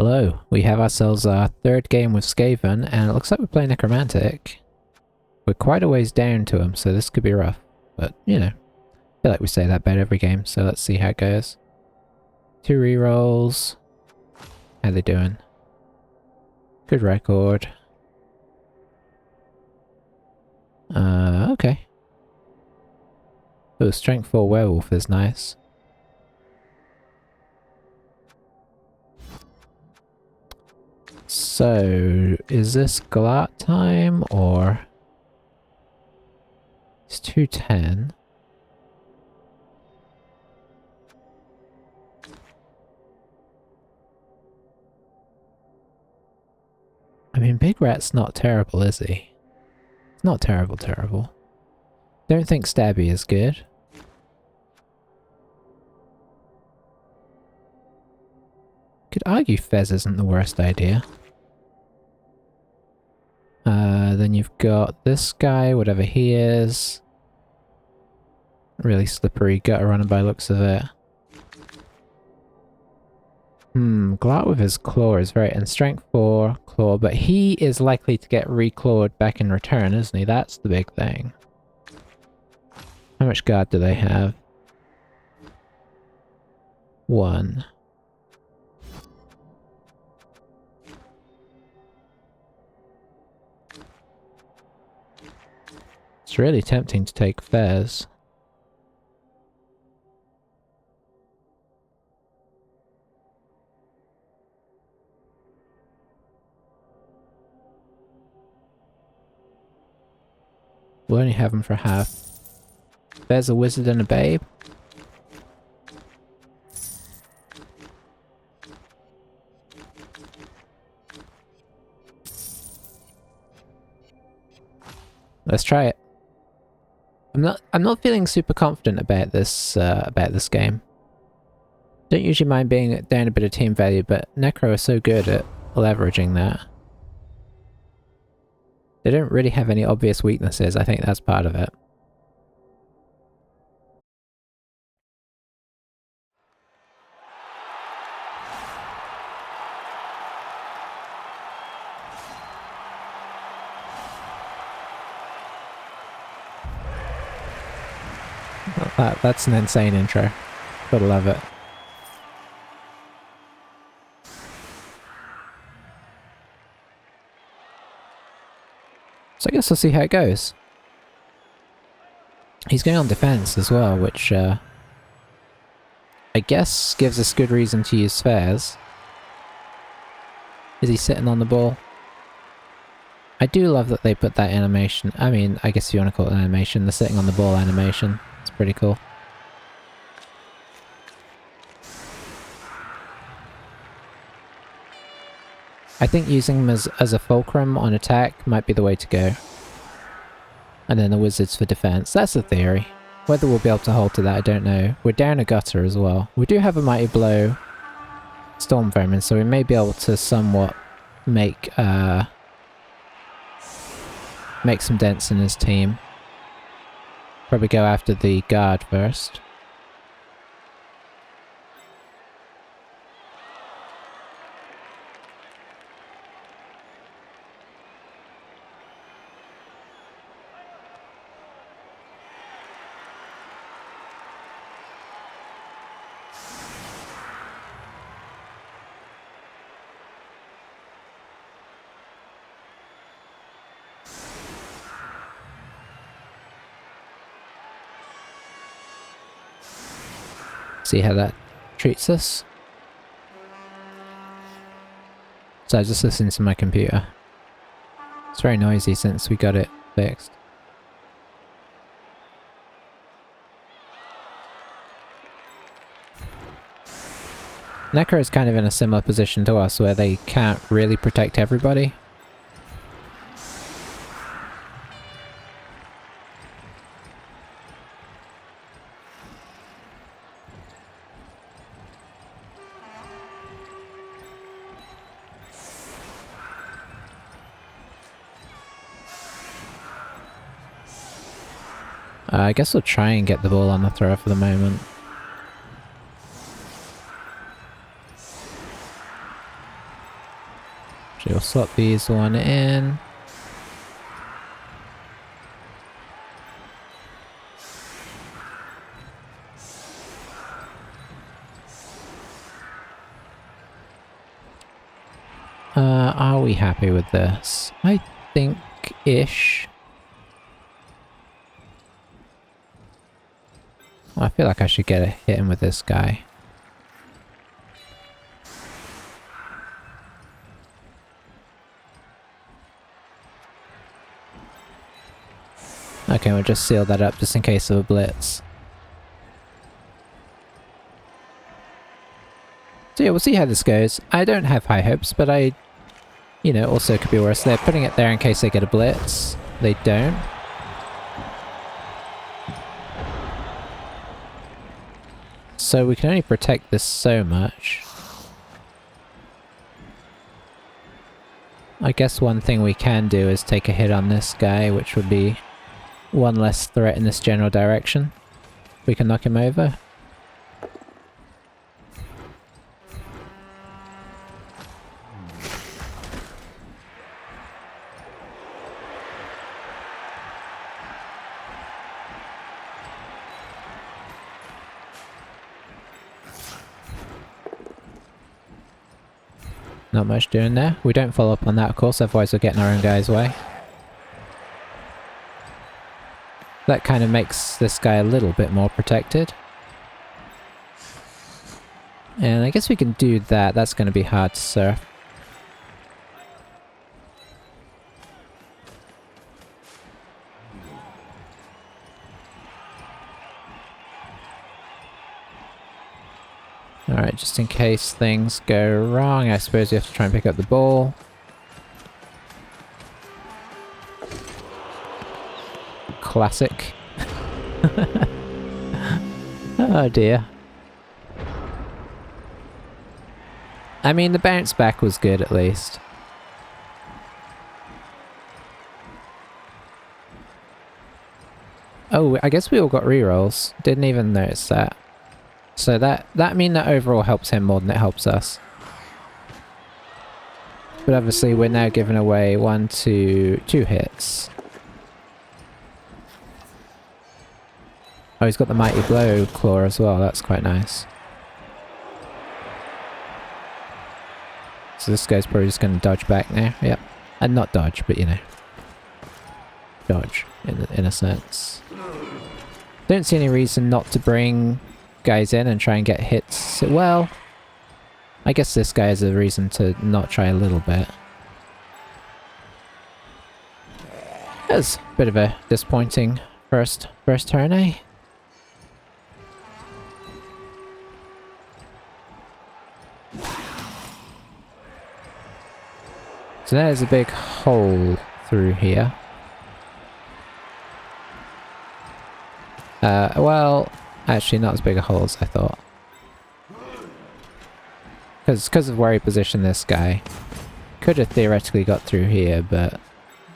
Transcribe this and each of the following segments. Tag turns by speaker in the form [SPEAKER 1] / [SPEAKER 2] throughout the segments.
[SPEAKER 1] Hello, we have ourselves our third game with Skaven, and it looks like we're playing Necromantic. We're quite a ways down to him, so this could be rough. But, you know, I feel like we say that about every game, so let's see how it goes. 2 rerolls. How they doing? Good record. Okay. Oh, Strength 4 Werewolf is nice. So, is this Galat time, or... It's 210. I mean, Big Rat's not terrible, is he? It's not terrible. Don't think Stabby is good. Could argue Fez isn't the worst idea. Then you've got this guy, whatever he is. Really slippery gutter running by looks of it. Glart with his claw is very... and strength 4 claw, but he is likely to get reclawed back in return, isn't he? That's the big thing. How much guard do they have? 1. It's really tempting to take Fez. We'll only have him for half. There's a wizard and a babe. Let's try it. I'm not feeling super confident about this game. Don't usually mind being down a bit of team value, but Necro is so good at leveraging that. They don't really have any obvious weaknesses. I think that's part of it. That's an insane intro. Gotta love it. So I guess we'll see how it goes. He's going on defense as well, which I guess gives us good reason to use Fez. Is he sitting on the ball? I do love that they put that animation. I mean, I guess if you want to call it an animation, the sitting on the ball animation. It's pretty cool. I think using him as a fulcrum on attack might be the way to go. And then the wizards for defense. That's the theory. Whether we'll be able to hold to that, I don't know. We're down a gutter as well. We do have a Mighty Blow Storm Vermin, so we may be able to somewhat make some dents in his team. Probably go after the guard first. See how that treats us. So I just listened to my computer. It's very noisy since we got it fixed. Necro is kind of in a similar position to us where they can't really protect everybody. I guess we'll try and get the ball on the throw for the moment. Actually, we'll swap these one in. Are we happy with this? I think-ish. Well, I feel like I should get a hit in with this guy. Okay, we'll just seal that up just in case of a blitz. So yeah, we'll see how this goes. I don't have high hopes, but you know, also could be worse. They're putting it there in case they get a blitz. They don't. So we can only protect this so much. I guess one thing we can do is take a hit on this guy, which would be one less threat in this general direction. We can knock him over. Not much doing there. We don't follow up on that, of course, otherwise we're getting our own guy's way. That kind of makes this guy a little bit more protected. And I guess we can do that. That's going to be hard to surf. Alright, just in case things go wrong, I suppose you have to try and pick up the ball. Classic. Oh dear. I mean, the bounce back was good at least. Oh, I guess we all got rerolls. Didn't even notice that. So that mean that overall helps him more than it helps us. But obviously we're now giving away 2 hits. Oh, he's got the Mighty Blow claw as well, that's quite nice. So this guy's probably just going to dodge back now, yep. And not dodge, but you know. Dodge, in a sense. Don't see any reason not to bring guys in and try and get hits. Well, I guess this guy is a reason to not try a little bit. That was a bit of a disappointing first turn, eh? So there's a big hole through here. Well, actually not as big a hole as I thought. Because of where he positioned this guy. Could have theoretically got through here, but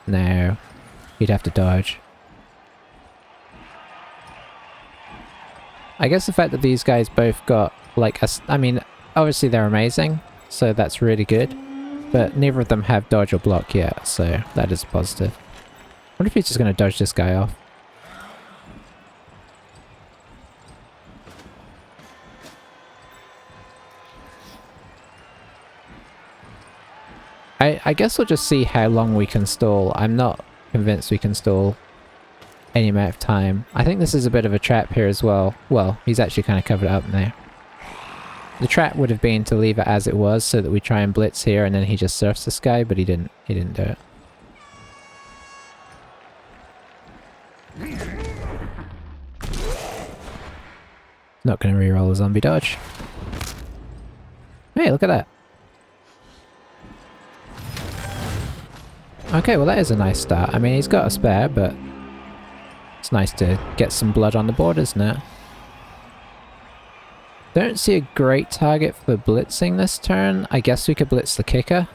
[SPEAKER 1] no. He'd have to dodge. I guess the fact that these guys both got, like, I mean, obviously they're amazing, so that's really good. But neither of them have dodge or block yet, so that is positive. I wonder if he's just going to dodge this guy off. I guess we'll just see how long we can stall. I'm not convinced we can stall any amount of time. I think this is a bit of a trap here as well. Well, he's actually kind of covered it up now. The trap would have been to leave it as it was so that we try and blitz here and then he just surfs this guy, but he didn't do it. Not going to reroll a zombie dodge. Hey, look at that. Okay, well that is a nice start. I mean, he's got a spare, but it's nice to get some blood on the board, isn't it? Don't see a great target for blitzing this turn. I guess we could blitz the kicker.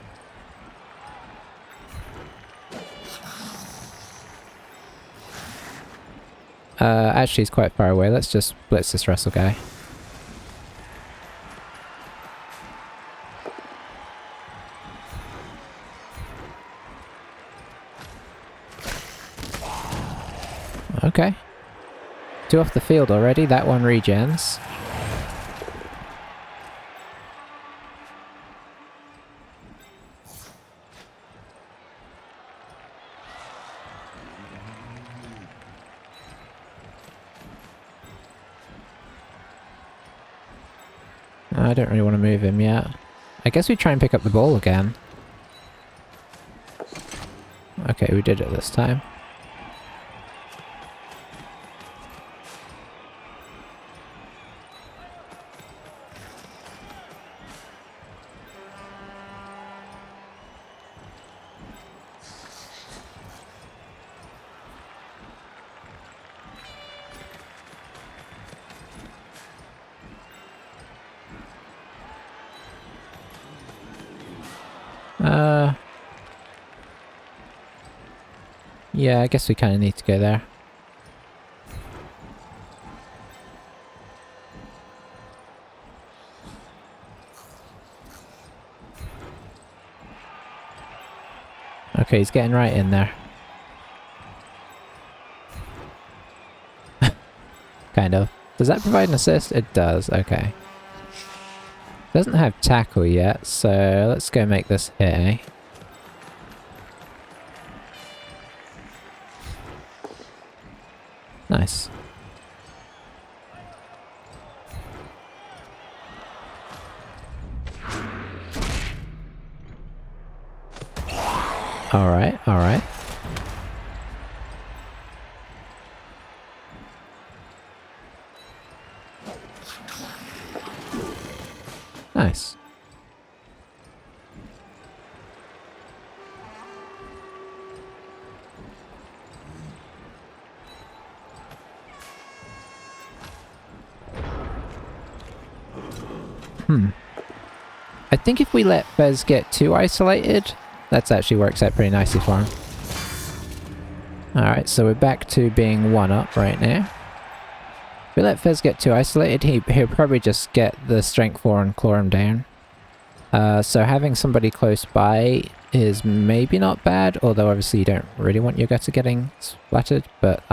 [SPEAKER 1] Actually, he's quite far away. Let's just blitz this wrestle guy. Okay. 2 off the field already, that one regens. I don't really want to move him yet. I guess we try and pick up the ball again. Okay, we did it this time. Yeah, I guess we kind of need to go there. Okay, he's getting right in there. Kind of. Does that provide an assist? It does, okay. Doesn't have tackle yet, so let's go make this hit, eh? Nice. Alright, alright. Nice. I think if we let Fez get too isolated, that actually works out pretty nicely for him. Alright, so we're back to being 1 up right now. If we let Fez get too isolated, he'll probably just get the strength 4 and claw him down. So having somebody close by is maybe not bad, although obviously you don't really want your gutter getting splattered, but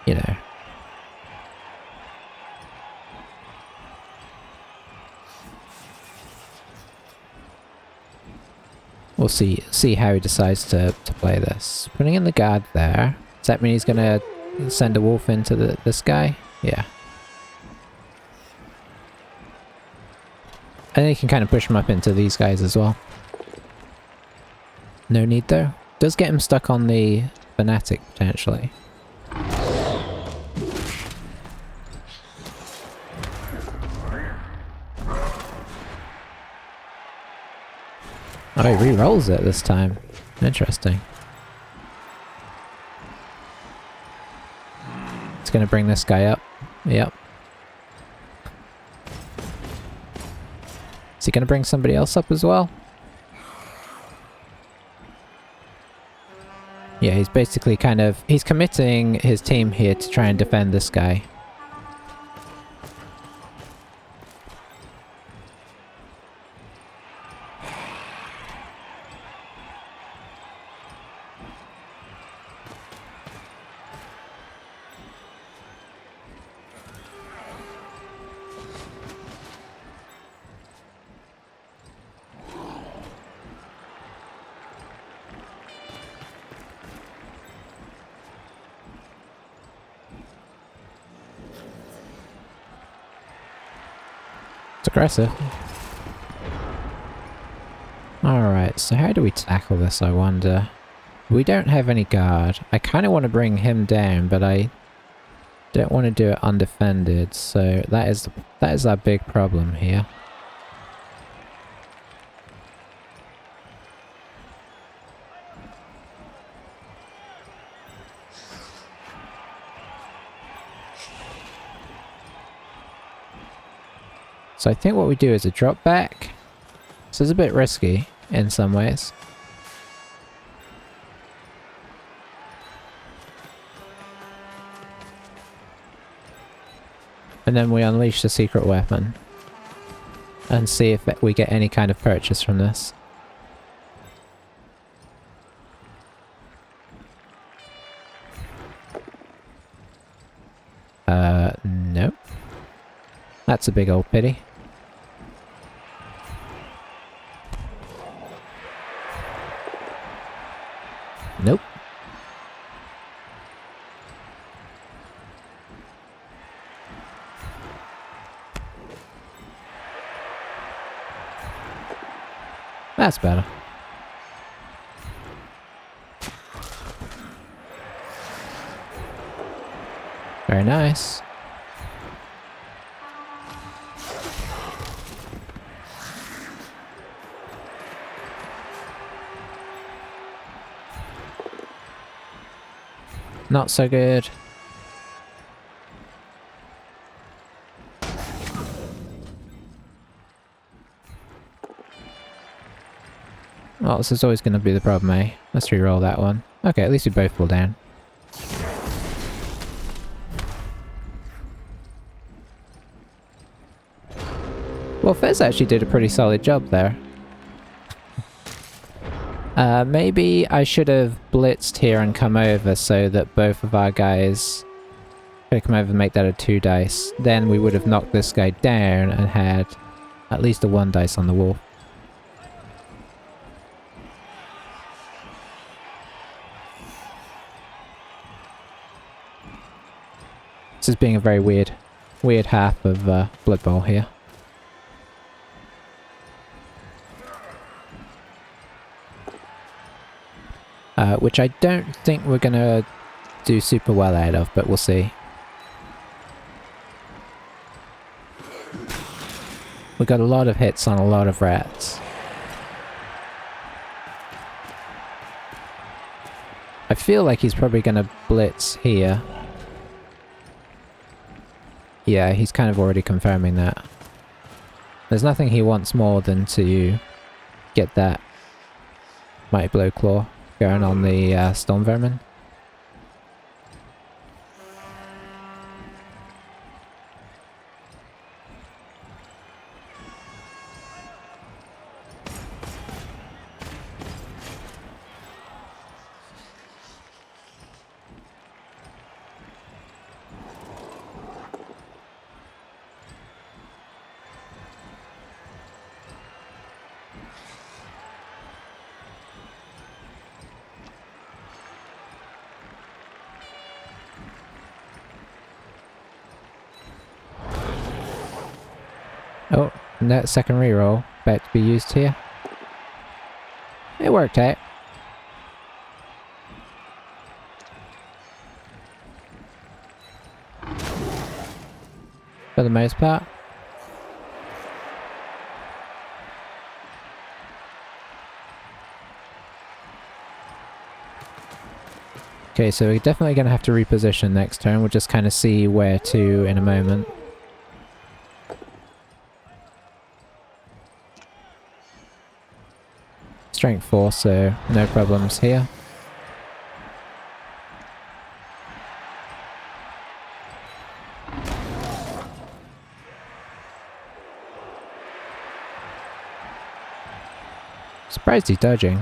[SPEAKER 1] you know. We'll see how he decides to play this. Putting in the guard there. Does that mean he's gonna send a wolf into this guy? Yeah. And then he can kind of push him up into these guys as well. No need though. Does get him stuck on the fanatic potentially. Oh, he re-rolls it this time. Interesting. It's gonna bring this guy up. Yep. Is he gonna bring somebody else up as well? Yeah, he's basically he's committing his team here to try and defend this guy. It's aggressive. Alright, so how do we tackle this, I wonder? We don't have any guard. I kind of want to bring him down, but I don't want to do it undefended, so that is our big problem here. So I think what we do is a drop back. This is a bit risky in some ways. And then we unleash the secret weapon. And see if we get any kind of purchase from this. Nope. That's a big old pity. Nope. That's better. Very nice. Not so good. Well, this is always going to be the problem, eh? Let's re-roll that one. Okay, at least we both fall down. Well, Fez actually did a pretty solid job there. Maybe I should have blitzed here and come over so that both of our guys could come over and make that a 2 dice. Then we would have knocked this guy down and had at least a 1 dice on the wall. This is being a very weird half of Blood Bowl here. Which I don't think we're gonna do super well out of, but we'll see. We got a lot of hits on a lot of rats. I feel like he's probably gonna blitz here. Yeah, he's kind of already confirming that. There's nothing he wants more than to get that Mighty Blow Claw going on the Storm Vermin. Oh, and that second reroll about to be used here. It worked out. For the most part. Okay, so we're definitely going to have to reposition next turn. We'll just kind of see where to in a moment. Strength 4, so no problems here. Surprised he's dodging.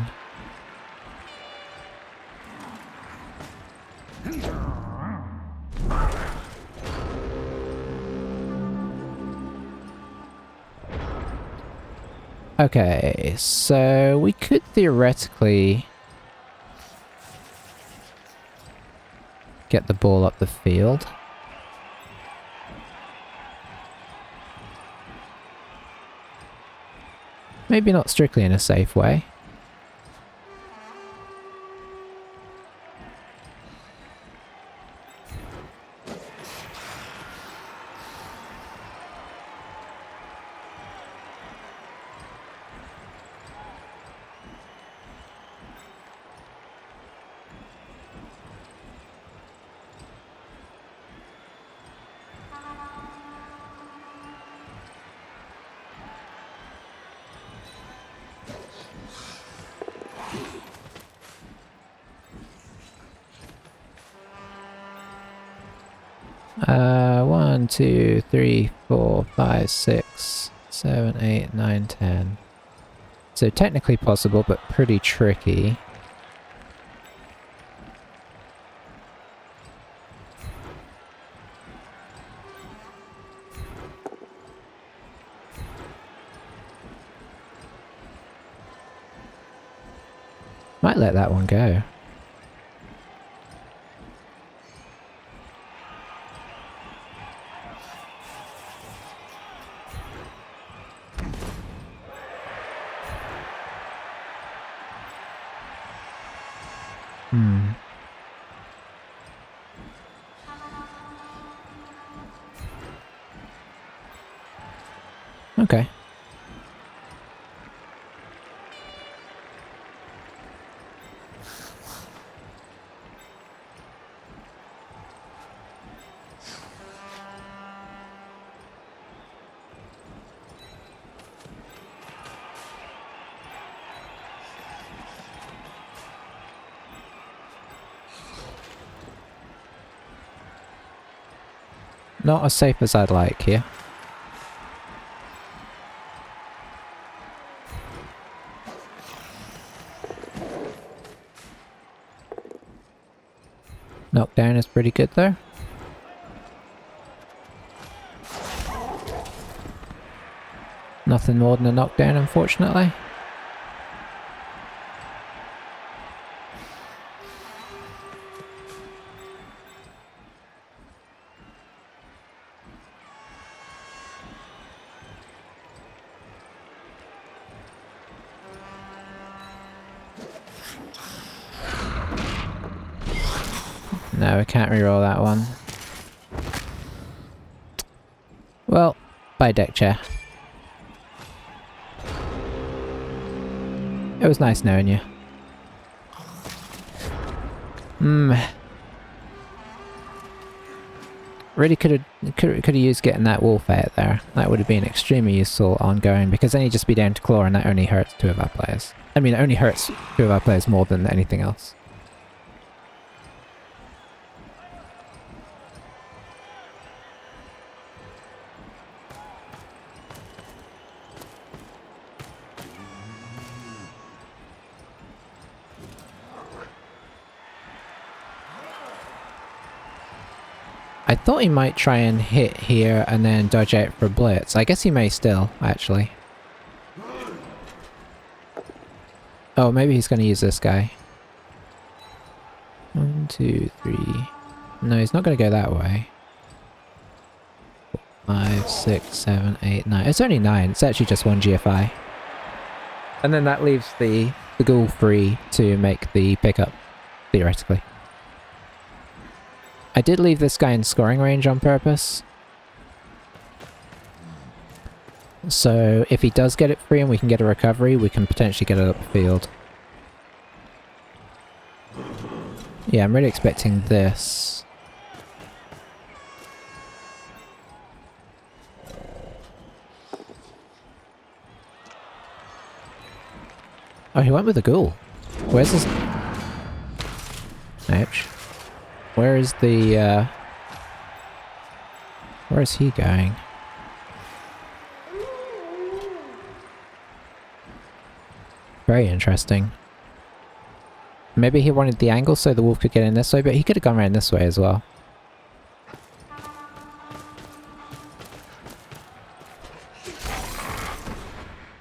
[SPEAKER 1] Okay, so we could theoretically get the ball up the field. Maybe not strictly in a safe way. One, 2, 3, 4, 5, 6, 7, 8, 9, 10. So technically possible, but pretty tricky. Might let that one go. Hmm. Okay. Not as safe as I'd like here. Knockdown is pretty good though. Nothing more than a knockdown, unfortunately. No, we can't reroll that one. Well, bye deck chair. It was nice knowing you. Really could have used getting that wolf out there. That would have been extremely useful ongoing, because then he'd just be down to claw and that only hurts two of our players. I mean, it only hurts two of our players more than anything else. I thought he might try and hit here and then dodge out for a blitz. I guess he may still, actually. Oh, maybe he's going to use this guy. 1, 2, 3. No, he's not going to go that way. 5, 6, 7, 8, 9. It's only 9. It's actually just 1 GFI. And then that leaves the ghoul free to make the pickup, theoretically. I did leave this guy in scoring range on purpose. So if he does get it free and we can get a recovery, we can potentially get it up the field. Yeah, I'm really expecting this. Oh, he went with the ghoul. Where's his... Ouch. Where is the, where is he going? Very interesting. Maybe he wanted the angle so the wolf could get in this way, but he could have gone around this way as well.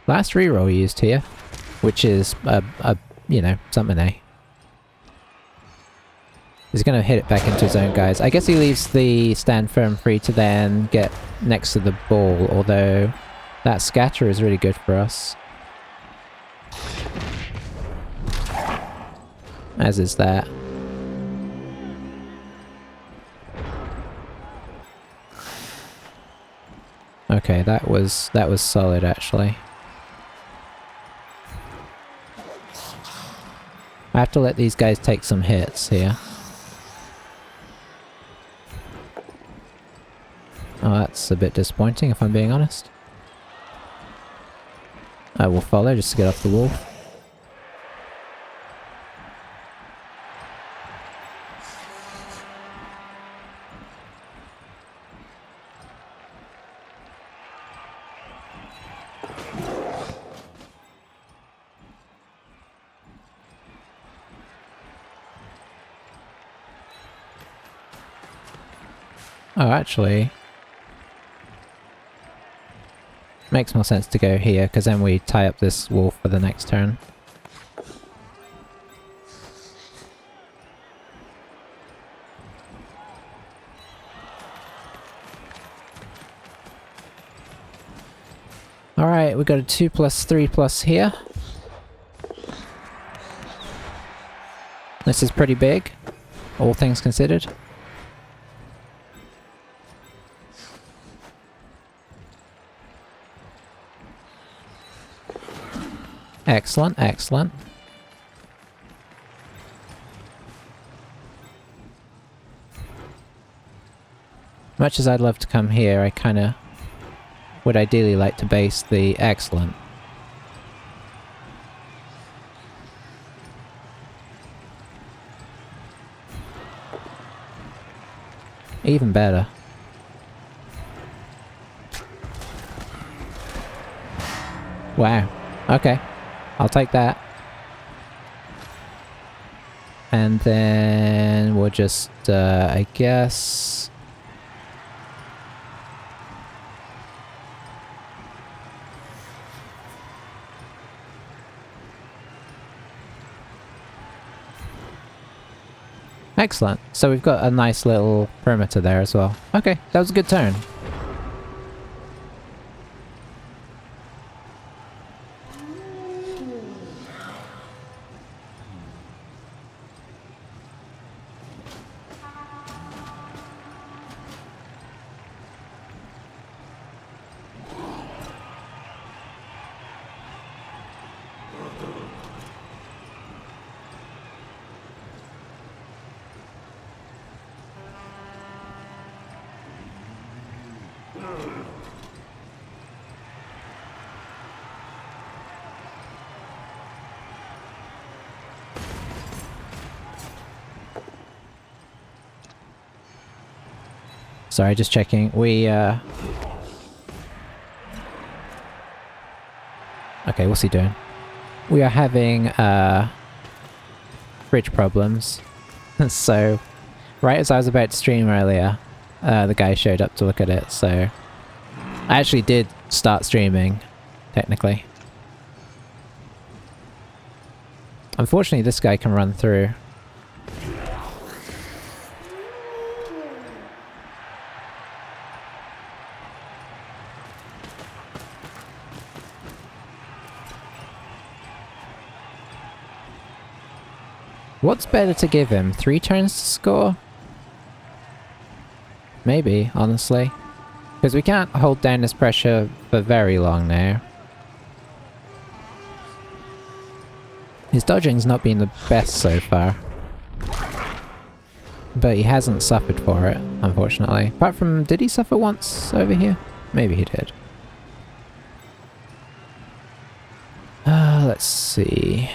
[SPEAKER 1] Last reroll we used here, which is you know, something A. He's going to hit it back into his own guys. I guess he leaves the stand firm free to then get next to the ball, although that scatter is really good for us. As is that. Okay, that was solid actually. I have to let these guys take some hits here. Oh, that's a bit disappointing if I'm being honest. I will follow just to get off the wall. Oh, actually... makes more sense to go here, because then we tie up this wolf for the next turn. Alright, we got a 2+3+ here. This is pretty big, all things considered. Excellent, excellent. Much as I'd love to come here, I kinda would ideally like to base the excellent. Even better. Wow. Okay. I'll take that. And then we'll just, I guess... Excellent. So we've got a nice little perimeter there as well. Okay, that was a good turn. Sorry, just checking. Okay, what's he doing? We are having, fridge problems. So, right as I was about to stream earlier, the guy showed up to look at it, so... I actually did start streaming, technically. Unfortunately, this guy can run through. What's better to give him? 3 turns to score? Maybe, honestly. Because we can't hold down this pressure for very long now. His dodging's not been the best so far. But he hasn't suffered for it, unfortunately. Apart from, did he suffer once over here? Maybe he did. Let's see...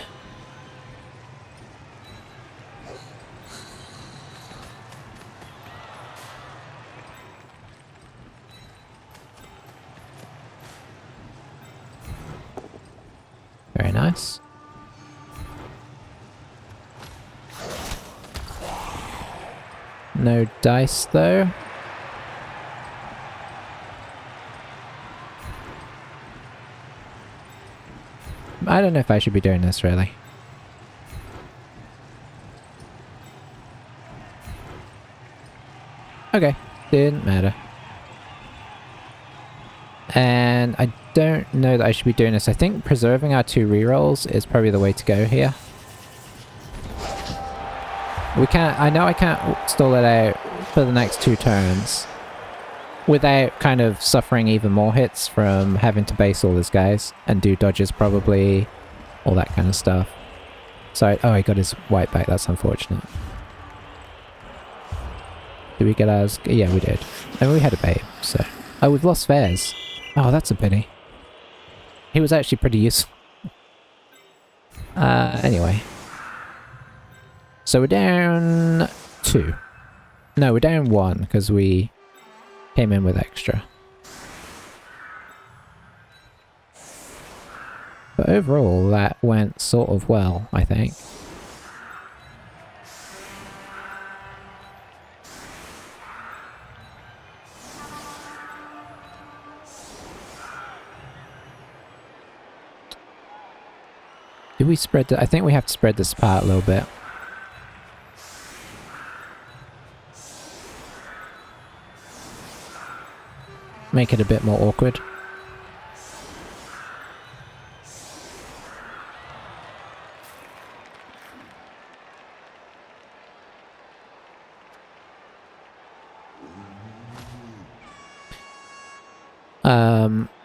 [SPEAKER 1] Very nice. No dice, though. I don't know if I should be doing this, really. Okay, didn't matter. And I don't know that I should be doing this. I think preserving our 2 rerolls is probably the way to go here. We can't... I know I can't stall it out for the next 2 turns without kind of suffering even more hits from having to base all his guys and do dodges probably, all that kind of stuff. Sorry, oh, he got his white back, that's unfortunate. Did we get ours? Yeah, we did. And we had a bait, so... Oh, we've lost Fairs. Oh, that's a pity. He was actually pretty useful. Anyway. So we're down 2. No, we're down 1, because we came in with extra. But overall, that went sort of well, I think. Do we spread the... I think we have to spread this apart a little bit. Make it a bit more awkward.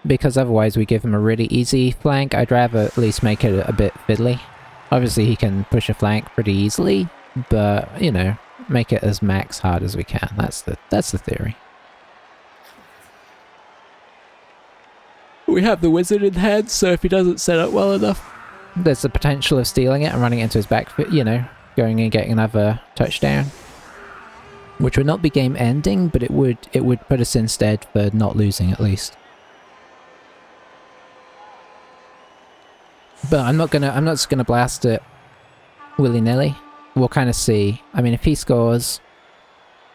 [SPEAKER 1] because otherwise we give him a really easy flank. I'd rather at least make it a bit fiddly. Obviously he can push a flank pretty easily, but, you know, make it as max hard as we can. That's the theory. We have the wizard in hand, so if he doesn't set up well enough, there's the potential of stealing it and running it into his back foot, you know, going and getting another touchdown. Which would not be game ending, but it would put us instead for not losing at least. But I'm not just gonna blast it willy-nilly. We'll kind of see. I mean, if he scores,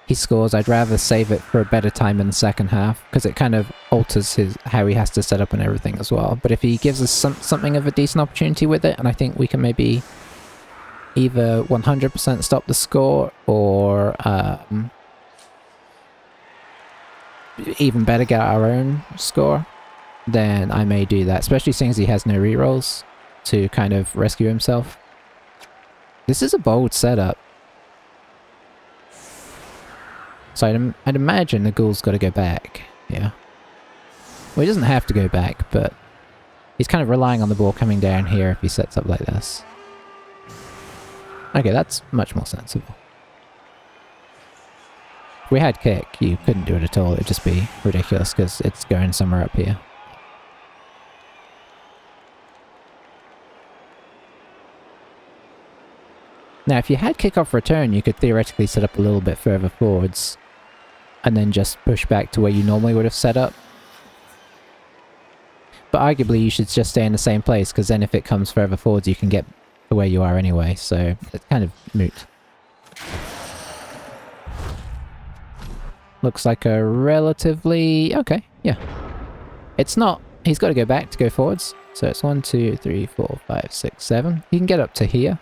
[SPEAKER 1] he scores. I'd rather save it for a better time in the second half, because it kind of alters how he has to set up and everything as well. But if he gives us something of a decent opportunity with it, and I think we can maybe either 100% stop the score, or even better, get our own score, then I may do that, especially since he has no rerolls to kind of rescue himself. This is a bold setup. So I'd imagine the ghoul's got to go back. Yeah. Well, he doesn't have to go back, but he's kind of relying on the ball coming down here if he sets up like this. Okay, that's much more sensible. If we had kick, you couldn't do it at all. It'd just be ridiculous because it's going somewhere up here. Now, if you had kick-off return, you could theoretically set up a little bit further forwards and then just push back to where you normally would have set up. But arguably, you should just stay in the same place, because then if it comes further forwards, you can get to where you are anyway, so it's kind of moot. Looks like a relatively... okay, yeah. It's not... he's got to go back to go forwards. So it's 1, 2, 3, 4, 5, 6, 7. He can get up to here.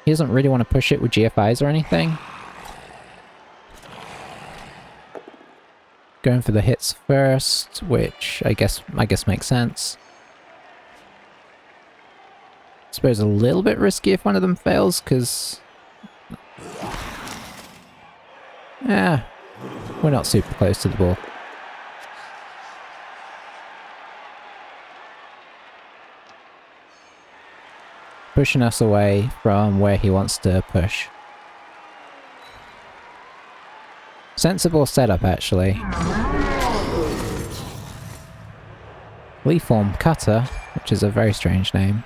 [SPEAKER 1] He doesn't really want to push it with GFIs or anything. Going for the hits first, which I guess makes sense. I suppose a little bit risky if one of them fails, because... yeah, we're not super close to the ball. Pushing us away from where he wants to push. Sensible setup, actually. Leaform Cutter, which is a very strange name.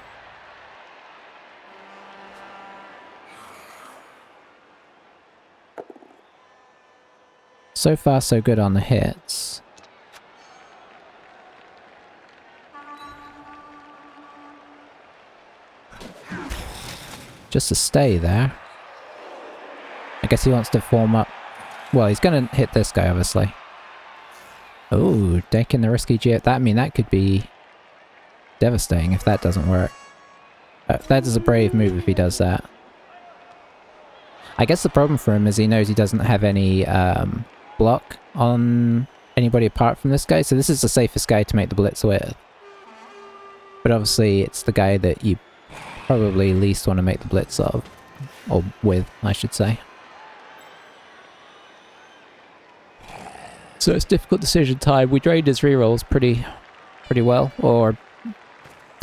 [SPEAKER 1] So far, so good on the hits. Just to stay there. I guess he wants to form up. Well, he's gonna hit this guy, obviously. Oh, taking the risky jet. That could be devastating if that doesn't work. That is a brave move if he does that. I guess the problem for him is he knows he doesn't have any block on anybody apart from this guy, so this is the safest guy to make the blitz with. But obviously it's the guy that you probably least want to make the blitz of. Or with, I should say. So it's difficult decision time. We drained his rerolls pretty well, or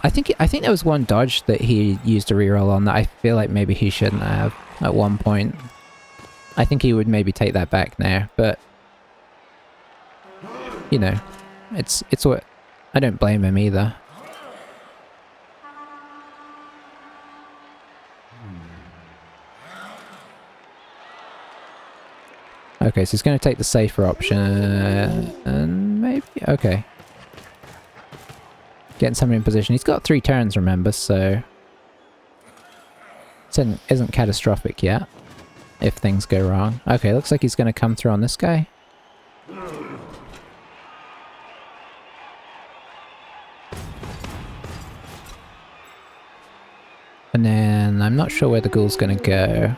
[SPEAKER 1] I think there was one dodge that he used a reroll on that I feel like maybe he shouldn't have at one point. I think he would maybe take that back now, but you know, it's what I don't blame him either. Okay, so he's going to take the safer option, and maybe... okay. Getting someone in position. He's got 3 turns, remember, so... it isn't catastrophic yet, if things go wrong. Okay, looks like he's going to come through on this guy. And then, I'm not sure where the ghoul's going to go.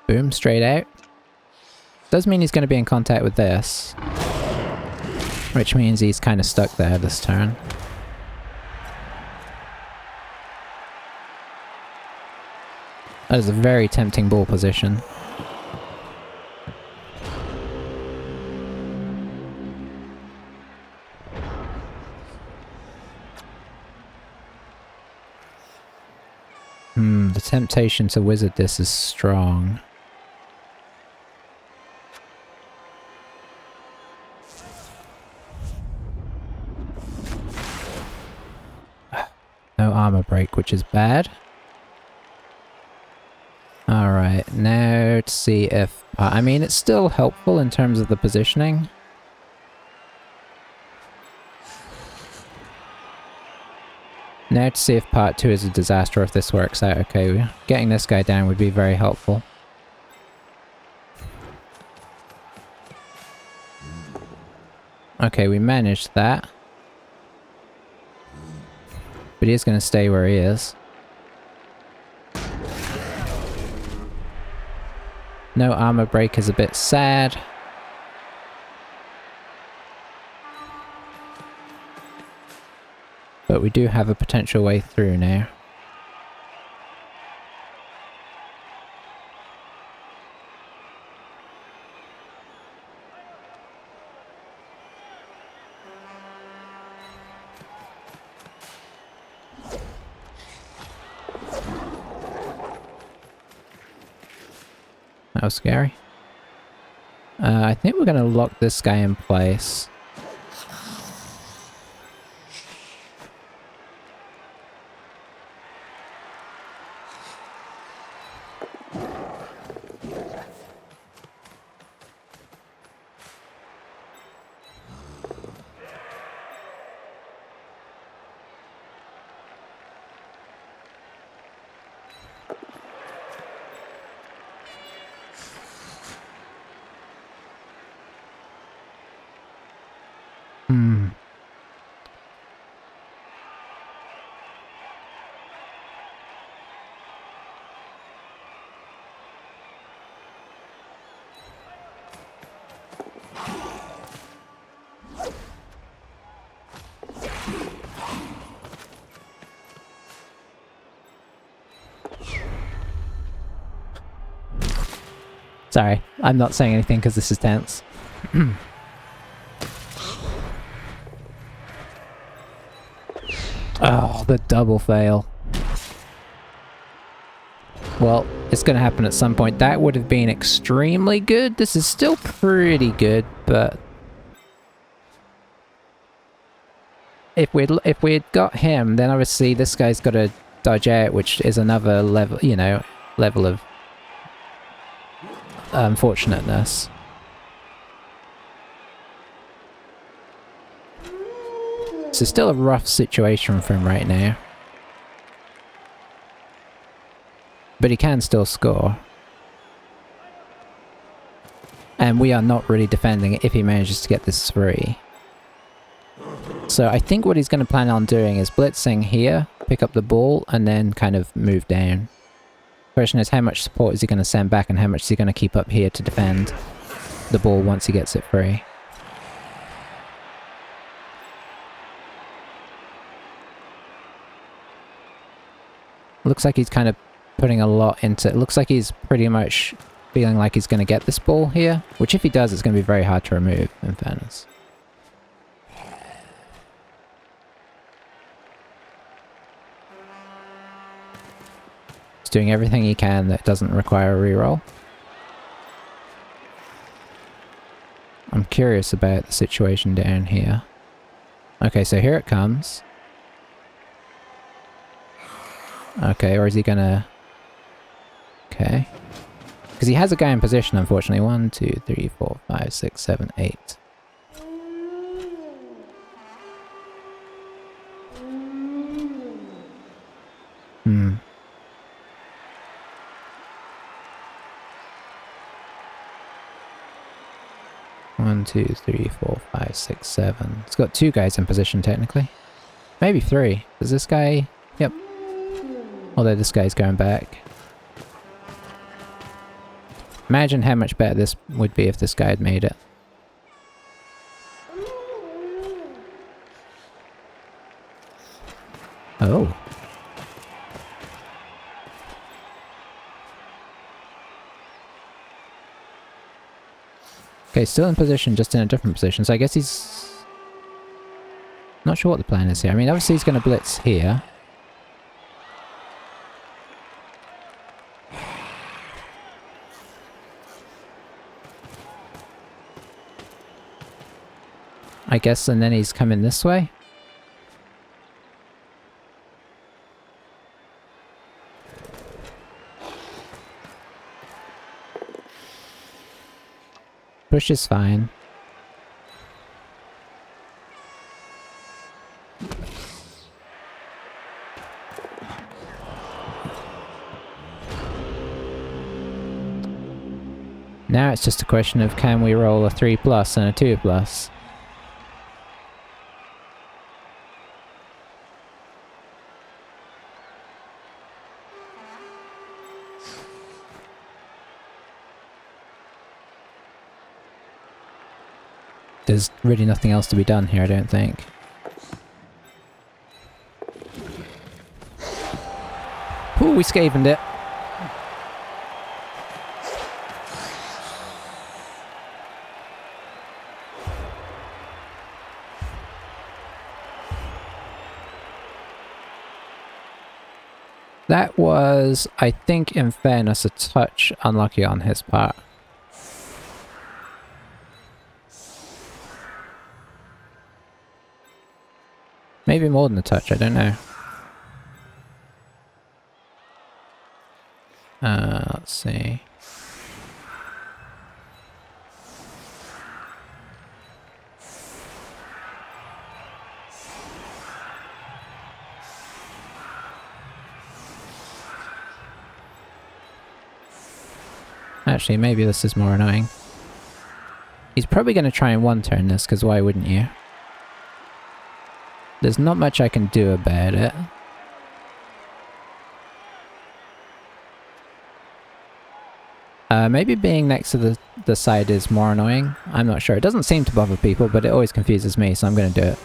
[SPEAKER 1] Boom, straight out. Does mean he's going to be in contact with this. Which means he's kind of stuck there this turn. That is a very tempting ball position. The temptation to wizard this is strong. No armor break, which is bad. Alright, now to see if... I mean, it's still helpful in terms of the positioning. Now to see if part 2 is a disaster or if this works out. Okay, getting this guy down would be very helpful. Okay, we managed that. But he is going to stay where he is. No armor break is a bit sad. But we do have a potential way through now. That was scary. I think we're going to lock this guy in place. Sorry, I'm not saying anything because this is tense. Oh, the double fail. Well, it's going to happen at some point. That would have been extremely good. This is still pretty good, but... If we'd got him, then obviously this guy's got to dodge out, which is another level, you know, level of unfortunateness. So still a rough situation for him right now. But he can still score. And we are not really defending it if he manages to get this free. So I think what he's going to plan on doing is blitzing here, pick up the ball, and then kind of move down. Question is, how much support is he going to send back and how much is he going to keep up here to defend the ball once he gets it free? Looks like he's kind of putting a lot into it. Looks like he's pretty much feeling like he's going to get this ball here, which if he does, it's going to be very hard to remove, in fairness. He's doing everything he can that doesn't require a reroll. I'm curious about the situation down here. Okay, so here it comes. Okay, or is he gonna... Okay. Because he has a guy in position, unfortunately. 1, 2, 3, 4, 5, 6, 7, 8. Hmm. One, 2, 3, 4, 5, 6, 7. It's got 2 guys in position, technically. Maybe 3. Does this guy... Yep. Although this guy's going back. Imagine how much better this would be if this guy had made it. Oh. Okay, still in position, just in a different position. So I guess he's... not sure what the plan is here. I mean, obviously he's going to blitz here. I guess, and then he's coming this way. Push is fine. Now it's just a question of can we roll a 3+ and a 2+. There's really nothing else to be done here, I don't think. Ooh, we Skavened it. That was, I think, in fairness, a touch unlucky on his part. Maybe more than a touch, I don't know. Let's see. Actually, maybe this is more annoying. He's probably going to try and one-turn this, because why wouldn't you? There's not much I can do about it. Maybe being next to the side is more annoying. I'm not sure. It doesn't seem to bother people, but it always confuses me, so I'm going to do it.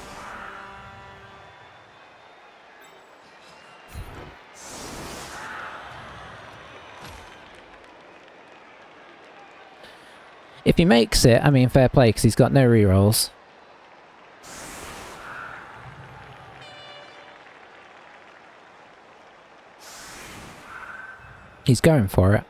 [SPEAKER 1] If he makes it, I mean, fair play, because he's got no rerolls. He's going for it.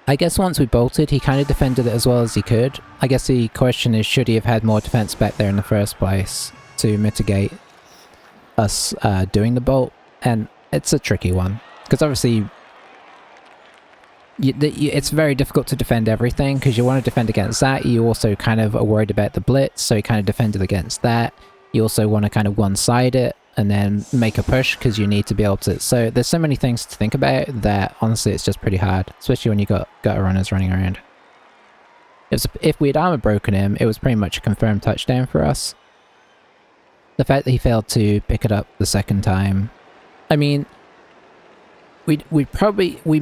[SPEAKER 1] I guess once we bolted, he kind of defended it as well as he could. I guess the question is, should he have had more defense back there in the first place to mitigate us doing the bolt? And it's a tricky one, because obviously it's very difficult to defend everything, because you want to defend against that. You also kind of are worried about the blitz, so you kind of defended against that. You also want to kind of one-side it and then make a push, because you need to be able to... So there's so many things to think about that honestly it's just pretty hard, especially when you got gutter runners running around. If we had armor broken him, it was pretty much a confirmed touchdown for us. The fact that he failed to pick it up the second time... I mean, we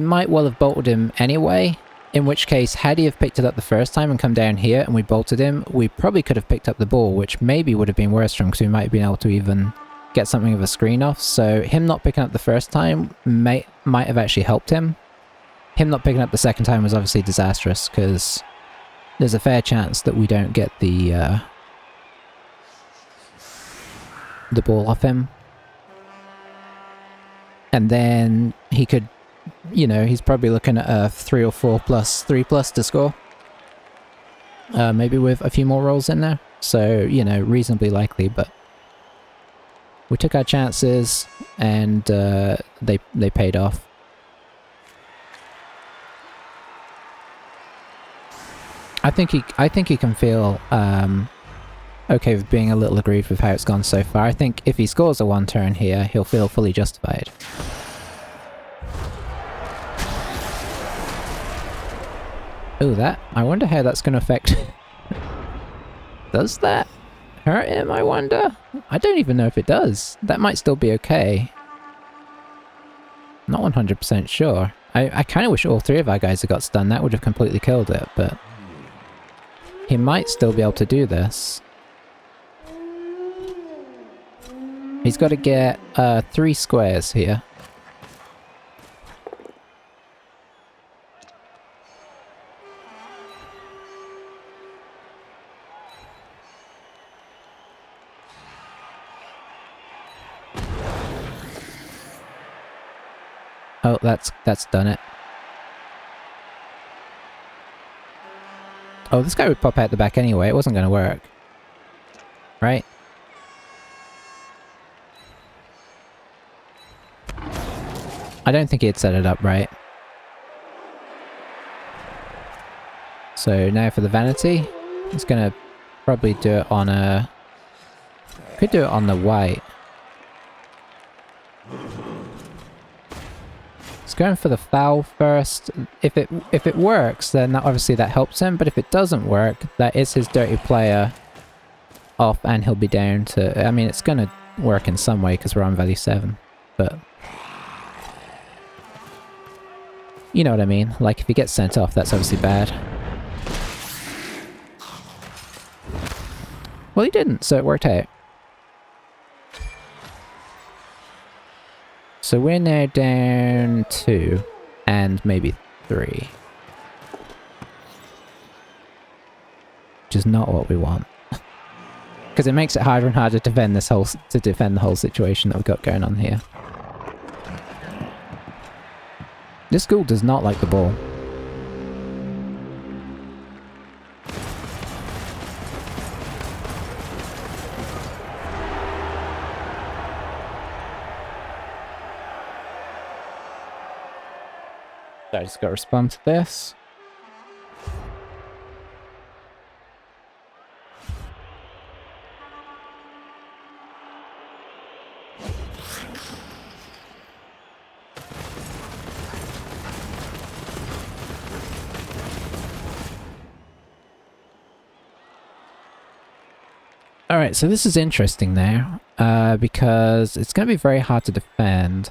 [SPEAKER 1] might well have bolted him anyway, in which case, had he have picked it up the first time and come down here and we bolted him, we probably could have picked up the ball, which maybe would have been worse for him, because we might have been able to even get something of a screen off. So him not picking up the first time might have actually helped him. Him not picking up the second time was obviously disastrous, because there's a fair chance that we don't get the ball off him. And then he could, you know, he's probably looking at a 3 or 4+, 3+ to score. Maybe with a few more rolls in there. So, you know, reasonably likely, but we took our chances and they paid off. I think he can feel okay with being a little aggrieved with how it's gone so far. I think if he scores a one-turn here, he'll feel fully justified. Oh, that... I wonder how that's going to affect... Does that hurt him, I wonder? I don't even know if it does. That might still be okay. Not 100% sure. I kind of wish all three of our guys had got stunned. That would have completely killed it, but... He might still be able to do this. He's got to get 3 squares here. Oh, that's done it. Oh, this guy would pop out the back anyway. It wasn't going to work. Right? I don't think he'd set it up right. So now for the vanity. He's going to probably do it on a... Could do it on the white. He's going for the foul first. If it works, then obviously that helps him. But if it doesn't work, that is his dirty player off, and he'll be down to... I mean, it's going to work in some way because we're on value 7. But... you know what I mean? Like, if he gets sent off, that's obviously bad. Well, he didn't, so it worked out. So we're now down 2, and maybe 3. Which is not what we want. Because it makes it harder and harder to defend the whole situation that we've got going on here. This ghoul does not like the ball. So I just got to respond to this. Alright, so this is interesting now, because it's going to be very hard to defend.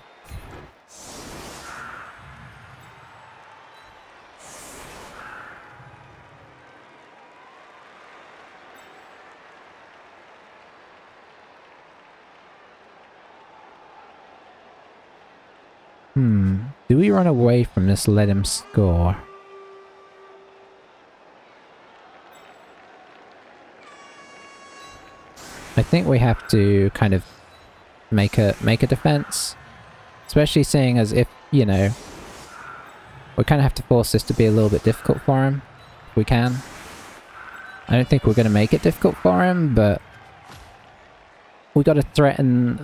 [SPEAKER 1] Do we run away from this, let him score? I think we have to kind of make a defense. Especially seeing as if, you know, we kind of have to force this to be a little bit difficult for him, if we can. I don't think we're going to make it difficult for him, but we got to threaten,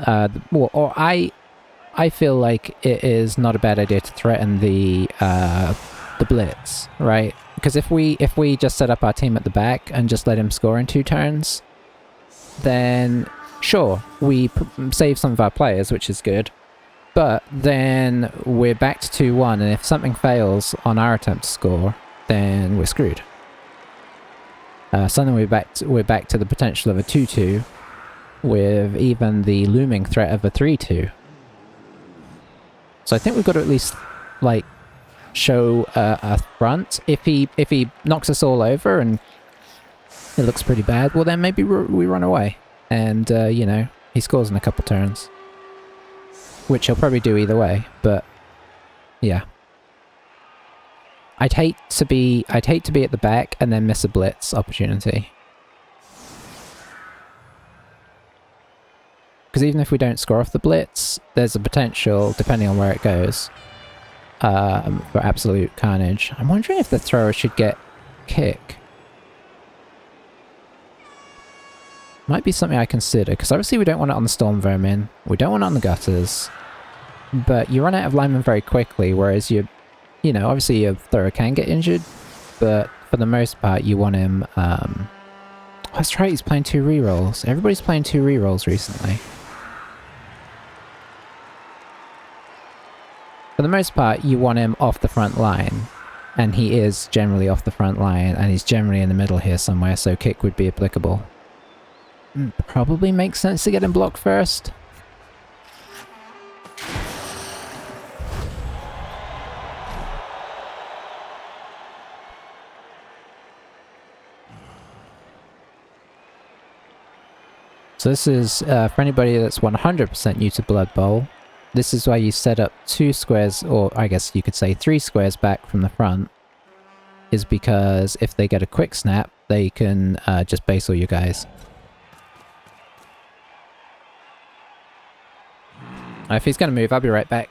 [SPEAKER 1] I feel like it is not a bad idea to threaten the blitz, right? Because if we just set up our team at the back and just let him score in 2 turns, then sure, we save some of our players, which is good. But then we're back to 2-1, and if something fails on our attempt to score, then we're screwed. Suddenly we're back to the potential of a 2-2, with even the looming threat of a 3-2. So I think we've got to at least, like, show a front. If he knocks us all over and it looks pretty bad, well then maybe we run away. And, you know, he scores in a couple turns. Which he'll probably do either way, but yeah. I'd hate to be at the back and then miss a blitz opportunity. Because even if we don't score off the blitz, there's a potential, depending on where it goes, for absolute carnage. I'm wondering if the thrower should get kick. Might be something I consider, because obviously we don't want it on the Storm Vermin, we don't want it on the Gutters, but you run out of linemen very quickly, whereas you know, obviously your thrower can get injured, but for the most part you want him, that's right, he's playing 2 rerolls. Everybody's playing 2 rerolls recently. For the most part, you want him off the front line, and he is generally off the front line, and he's generally in the middle here somewhere, so kick would be applicable. Probably makes sense to get him blocked first. So this is, for anybody that's 100% new to Blood Bowl, this is why you set up 2 squares, or I guess you could say 3 squares back from the front, is because if they get a quick snap, they can just base all you guys. If he's going to move, I'll be right back.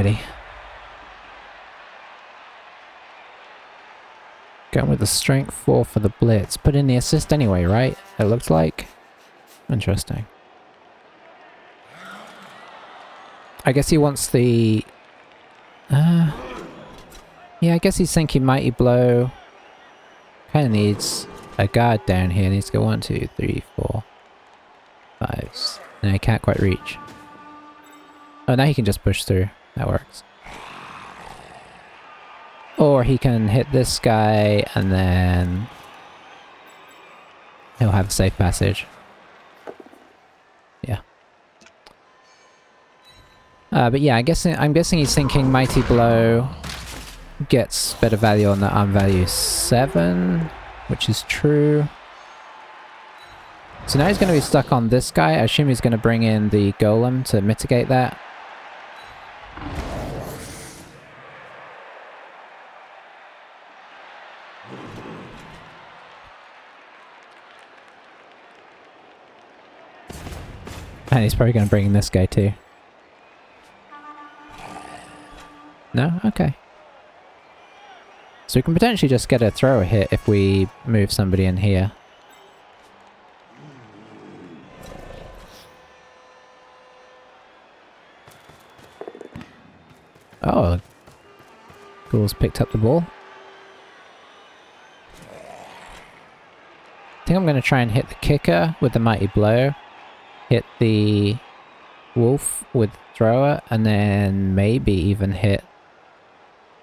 [SPEAKER 1] almighty. Going with the strength 4 for the blitz. Put in the assist anyway, right? It looks like. Interesting. I guess he wants the... yeah, I guess he's thinking Mighty Blow. Kind of needs a guard down here. Needs to go 1, 2, 3, 4, 5. No, he can't quite reach. Oh, now he can just push through. That works. Or he can hit this guy and then he'll have a safe passage. Yeah. But yeah, I'm guessing he's thinking Mighty Blow gets better value on the arm value 7, which is true. So now he's going to be stuck on this guy. I assume he's going to bring in the golem to mitigate that. And he's probably going to bring in this guy too. No? Okay. So we can potentially just get a thrower hit if we move somebody in here. Oh. Ghoul's picked up the ball. I think I'm going to try and hit the kicker with the Mighty Blow. Hit the wolf with thrower, and then maybe even hit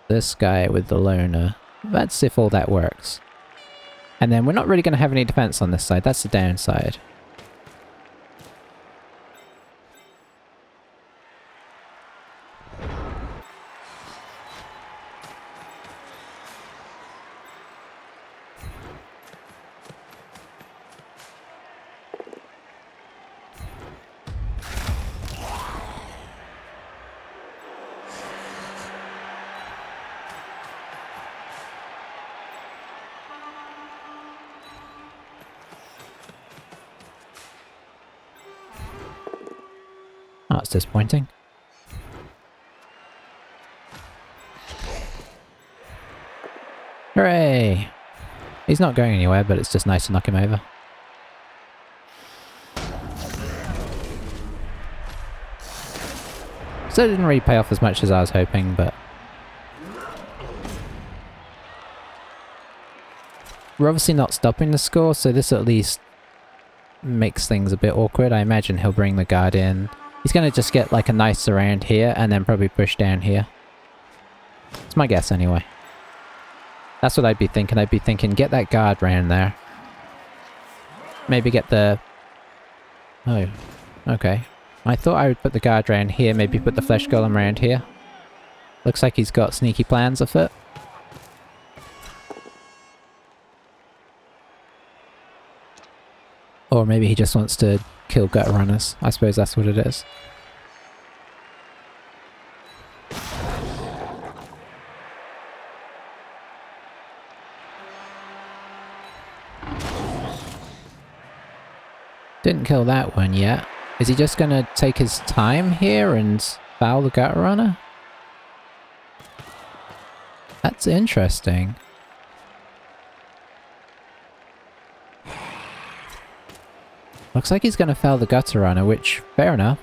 [SPEAKER 1] this guy with the loner. Let's see if all that works. And then we're not really going to have any defense on this side. That's the downside. Oh, that's disappointing. Hooray! He's not going anywhere, but it's just nice to knock him over. So it didn't really pay off as much as I was hoping, but... we're obviously not stopping the score, so this at least makes things a bit awkward. I imagine he'll bring the guard in. He's going to just get like a nice surround here and then probably push down here. It's my guess anyway. That's what I'd be thinking. I'd be thinking get that guard round there. Maybe get the... oh, okay. I thought I would put the guard round here, maybe put the flesh golem round here. Looks like he's got sneaky plans afoot. Or maybe he just wants to kill gut runners. I suppose that's what it is. Didn't kill that one yet. Is he just gonna take his time here and foul the gut runner? That's interesting. Looks like he's gonna foul the gutter runner, which, fair enough.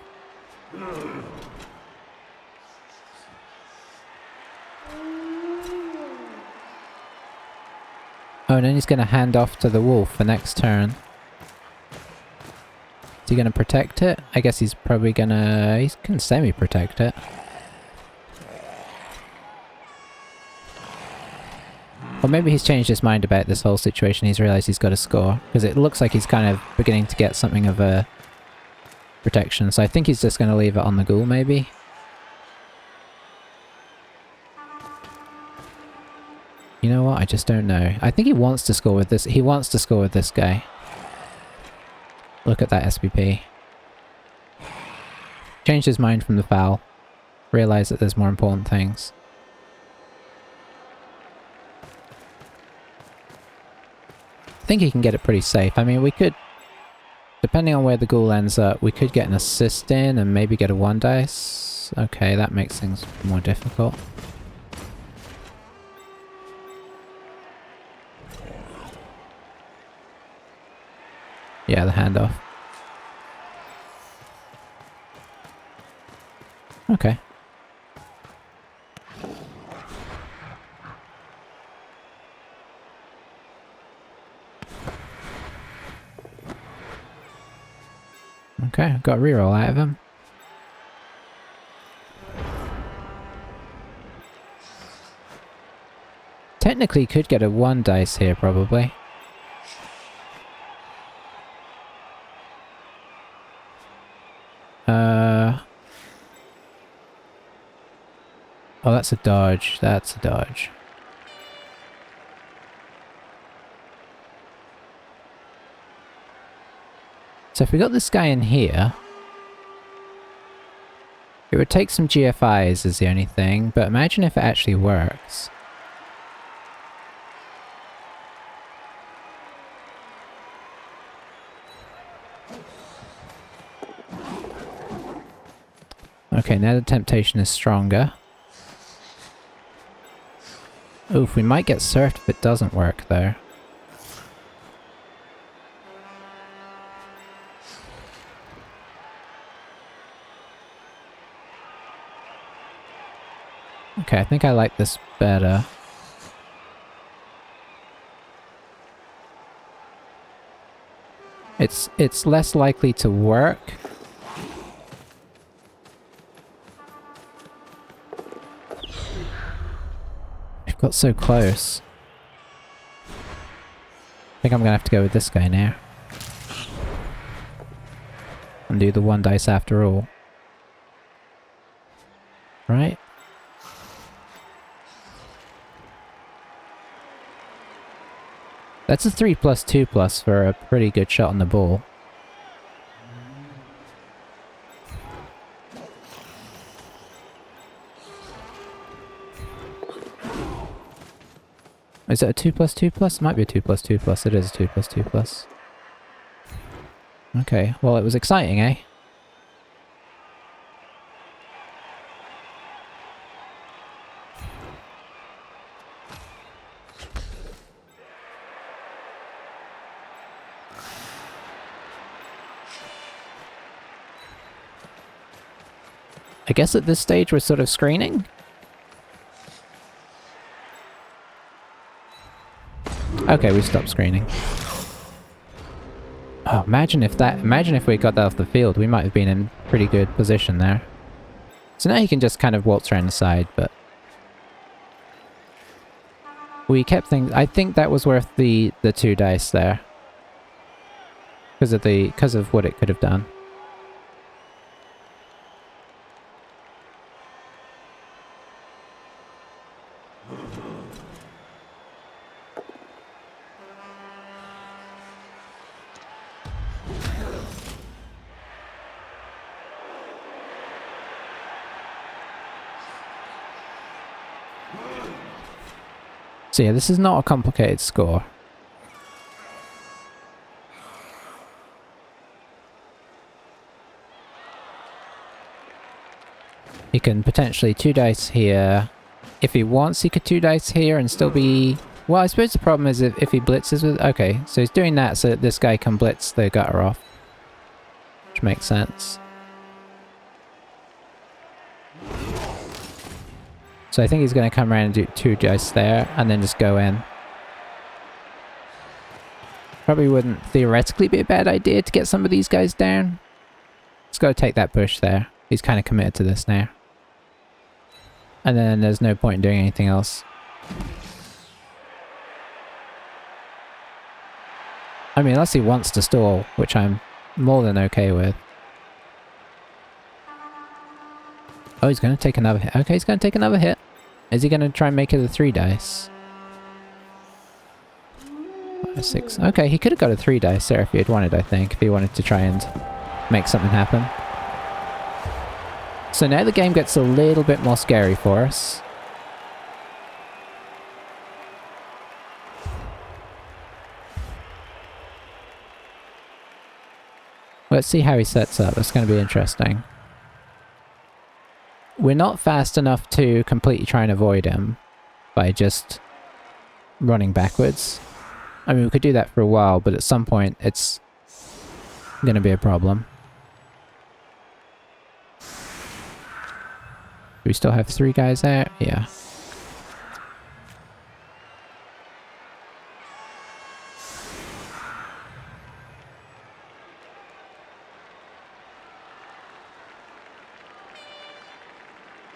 [SPEAKER 1] Oh, and then he's gonna hand off to the wolf for next turn. Is he gonna protect it? I guess he's probably gonna... he can semi-protect it. Or maybe he's changed his mind about this whole situation. He's realised he's got to score. Because it looks like he's kind of beginning to get something of a protection. So I think he's just going to leave it on the ghoul, maybe. You know what? I just don't know. I think he wants to score with this. He wants to score with this guy. Look at that SPP. Changed his mind from the foul. Realised that there's more important things. I think he can get it pretty safe. I mean, we could, depending on where the ghoul ends up, we could get an assist in and maybe get a 1 dice. plus. Okay, that makes things more difficult. Yeah, the handoff. Okay. Okay, got a reroll out of him. Technically could get a 1 dice here, probably. Oh, that's a dodge. That's a dodge. So if we got this guy in here... It would take some GFIs is the only thing, but imagine if it actually works. Okay, now the temptation is stronger. Oof, we might get surfed if it doesn't work though. Okay, I think I like this better. It's less likely to work. We've got so close. I think I'm gonna have to go with this guy now. And do the 1 dice after all. Right? That's a 3+2+ for a pretty good shot on the ball. Is it a 2+2+? It might be a 2+2+. It is a 2+2+. Okay, well it was exciting, eh? I guess at this stage we're sort of screening? Okay, we stopped screening. Oh, imagine if we got that off the field, we might have been in pretty good position there. So now you can just kind of waltz around the side, but... We kept things... I think that was worth the 2 dice there. Because of what it could have done. So yeah, this is not a complicated score. He can potentially 2 dice here. If he wants, he could 2 dice here and still be... Well, I suppose the problem is if he blitzes with... Okay, so he's doing that so that this guy can blitz the gutter off. Which makes sense. So I think he's going to come around and do 2 dice there, and then just go in. Probably wouldn't theoretically be a bad idea to get some of these guys down. Just got to take that push there. He's kind of committed to this now. And then there's no point in doing anything else. I mean, unless he wants to stall, which I'm more than okay with. Oh, he's going to take another hit. Okay, he's going to take another hit. Is he going to try and make it a 3 dice? 5, 6. Okay, he could have got a 3 dice there if he had wanted, I think. If he wanted to try and make something happen. So now the game gets a little bit more scary for us. Let's see how he sets up. That's going to be interesting. we're not fast enough to completely try and avoid him by just running backwards. I mean, we could do that for a while, but at some point it's going to be a problem. Do we still have 3 guys there? Yeah.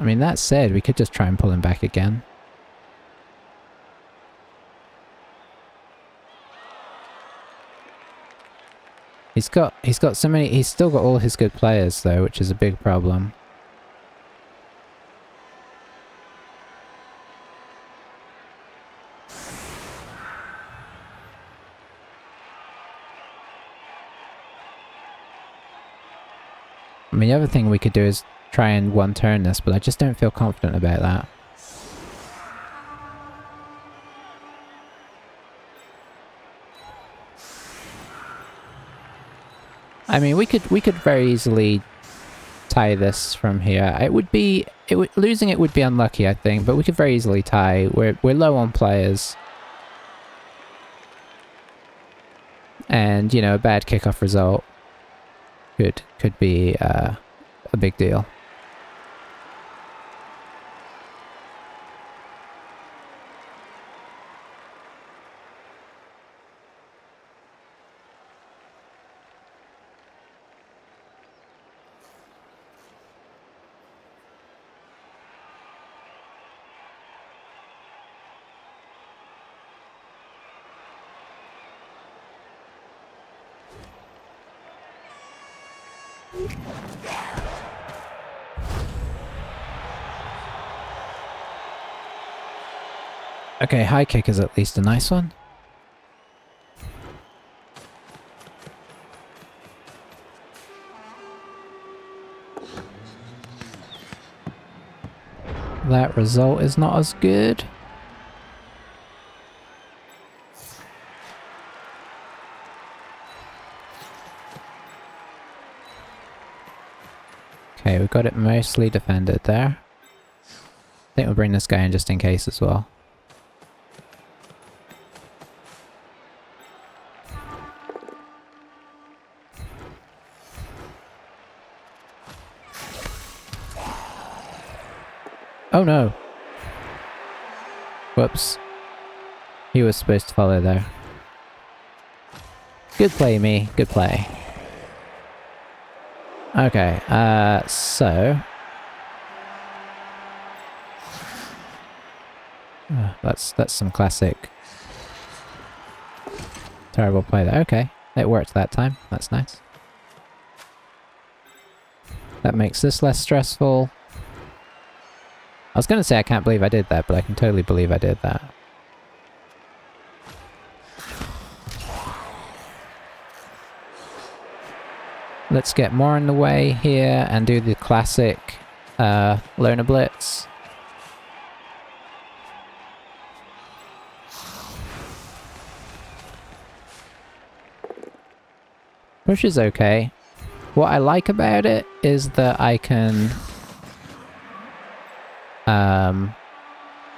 [SPEAKER 1] I mean, that said, we could just try and pull him back again. He's got so many, he's still got all his good players though, which is a big problem. I mean, the other thing we could do is try and one-turn this, but I just don't feel confident about that. I mean, we could very easily tie this from here. Losing it would be unlucky, I think, but we could very easily tie. We're low on players. And, you know, a bad kickoff result could be a big deal. Okay, high kick is at least a nice one. That result is not as good. Okay, we've got it mostly defended there. I think we'll bring this guy in just in case as well. Oh no! Whoops. He was supposed to follow there. Good play, me. Good play. Okay, so... that's some classic... terrible play there. Okay, it worked that time. That's nice. That makes this less stressful. I was gonna say I can't believe I did that, but I can totally believe I did that. Let's get more in the way here and do the classic loner blitz. Push is okay. What I like about it is that I can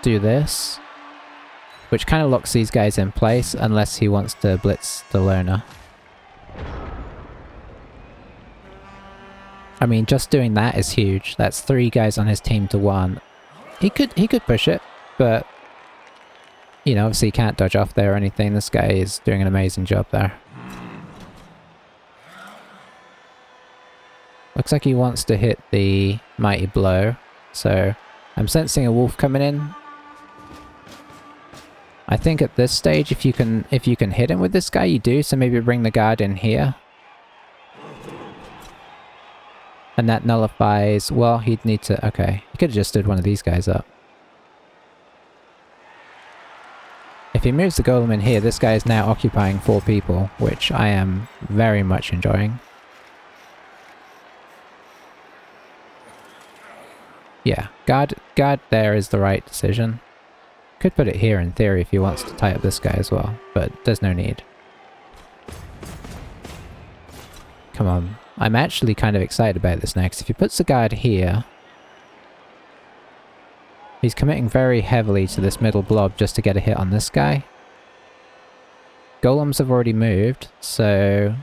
[SPEAKER 1] do this, which kind of locks these guys in place unless he wants to blitz the loner. I mean, just doing that is huge. That's 3 guys on his team to 1. He could push it, but you know, obviously he can't dodge off there or anything. This guy is doing an amazing job there. Looks like he wants to hit the mighty blow, so I'm sensing a wolf coming in. I think at this stage, if you can hit him with this guy, you do. So maybe bring the guard in here, and that nullifies. Well, he'd need to. Okay, he could have just stood one of these guys up. If he moves the golem in here, this guy is now occupying 4 people, which I am very much enjoying. Yeah, guard there is the right decision. Could put it here in theory if he wants to tie up this guy as well, but there's no need. Come on. I'm actually kind of excited about this next. If he puts the guard here, He's committing very heavily to this middle blob just to get a hit on this guy. Golems have already moved, so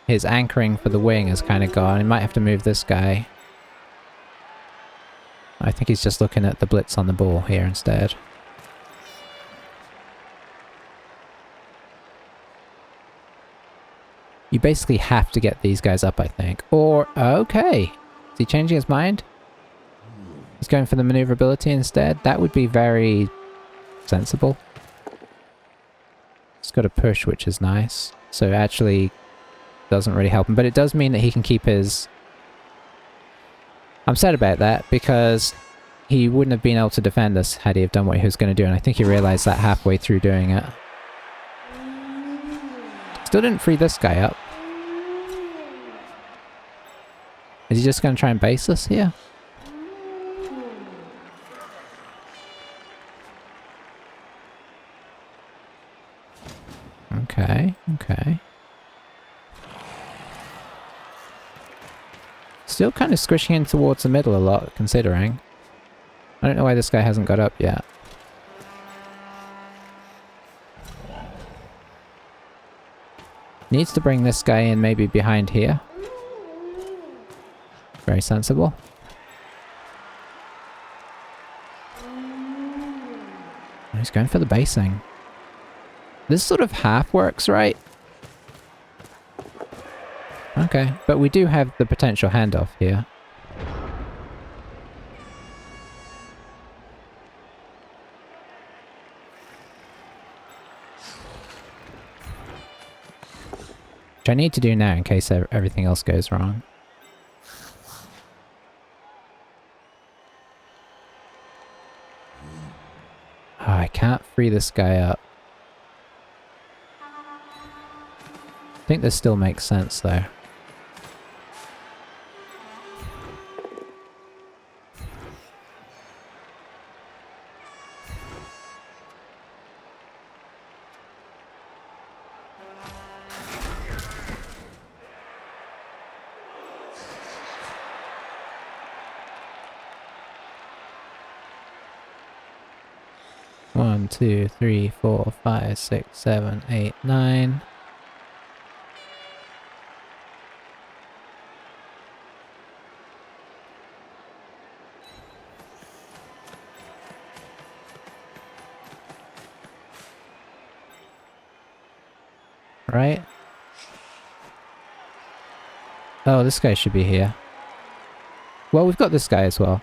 [SPEAKER 1] his anchoring for the wing is kind of gone. He might have to move this guy. I think he's just looking at the blitz on the ball here instead. You basically have to get these guys up, I think. Or, okay. Is he changing his mind? He's going for the maneuverability instead? That would be very sensible. He's got a push, which is nice. So actually doesn't really help him. But it does mean that he can keep his... I'm sad about that because he wouldn't have been able to defend us had he have done what he was going to do. And I think he realized that halfway through doing it. Still didn't free this guy up. Is he just going to try and base us here? Okay, okay. Still kind of squishing in towards the middle a lot, considering. I don't know why this guy hasn't got up yet. Needs to bring this guy in maybe behind here. Very sensible. He's going for the basing. This sort of half works, right? Okay, but we do have the potential handoff here. Which I need to do now in case everything else goes wrong. Oh, I can't free this guy up. I think this still makes sense though. One, 2, 3, 4, 5, 6, 7, 8, 9. Right? Oh, this guy should be here. Well, we've got this guy as well.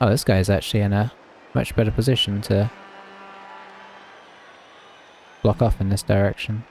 [SPEAKER 1] Oh, this guy is actually in a much better position to block off in this direction.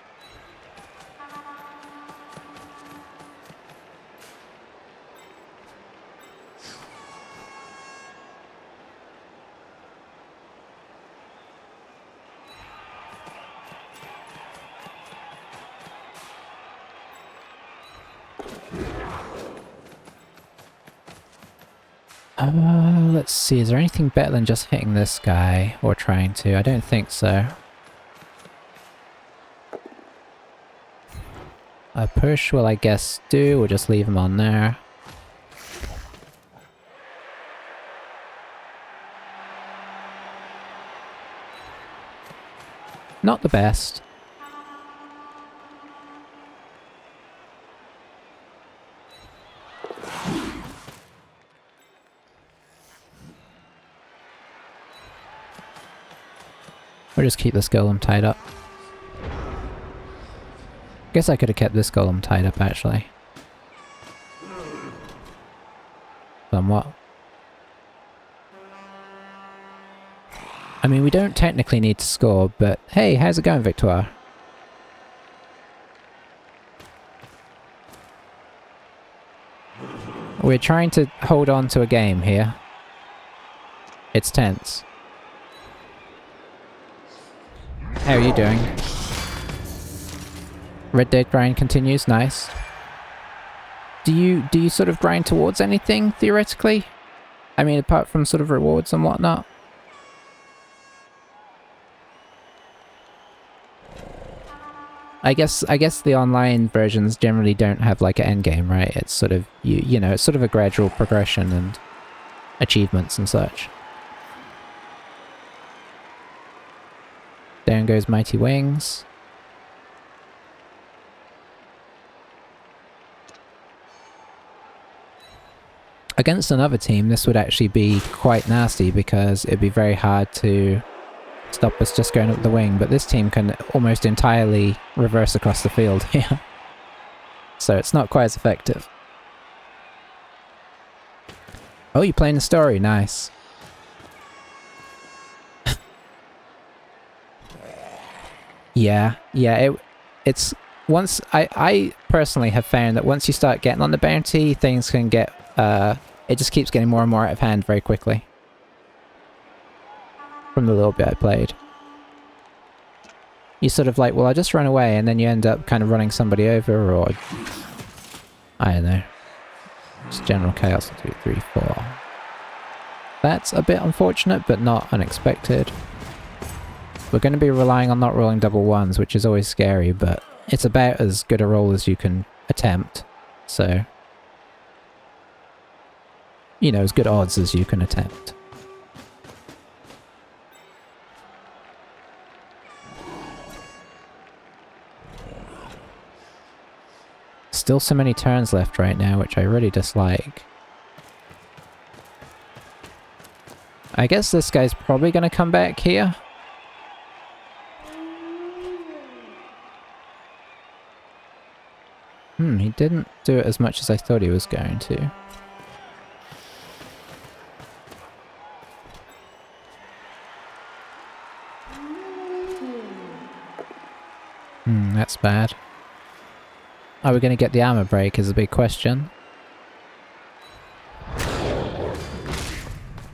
[SPEAKER 1] Let's see, is there anything better than just hitting this guy, or trying to? I don't think so. A push will I guess do, we'll just leave him on there. Not the best. We'll just keep this golem tied up. Guess I could have kept this golem tied up, actually. Somewhat. I mean, we don't technically need to score, but hey, how's it going, Victoire? We're trying to hold on to a game here. It's tense. How are you doing? Red Dead grind continues, nice. Do you sort of grind towards anything, theoretically? I mean, apart from sort of rewards and whatnot? I guess the online versions generally don't have like an end game, right? It's sort of you know, it's sort of a gradual progression and achievements and such. Down goes Mighty Wings. Against another team, this would actually be quite nasty because it'd be very hard to stop us just going up the wing, but this team can almost entirely reverse across the field here. So it's not quite as effective. Oh, you're playing the story, nice. Yeah, it's once I personally have found that once you start getting on the bounty, things can get it just keeps getting more and more out of hand very quickly. From the little bit I played. You sort of like, well, I just run away, and then you end up kind of running somebody over, or I don't know. Just general chaos. 2, 3, 4. That's a bit unfortunate, but not unexpected. We're going to be relying on not rolling double ones, which is always scary, but it's about as good a roll as you can attempt, so... You know, as good odds as you can attempt. Still so many turns left right now, which I really dislike. I guess this guy's probably going to come back here. He didn't do it as much as I thought he was going to. That's bad. Are we going to get the armor break is a big question.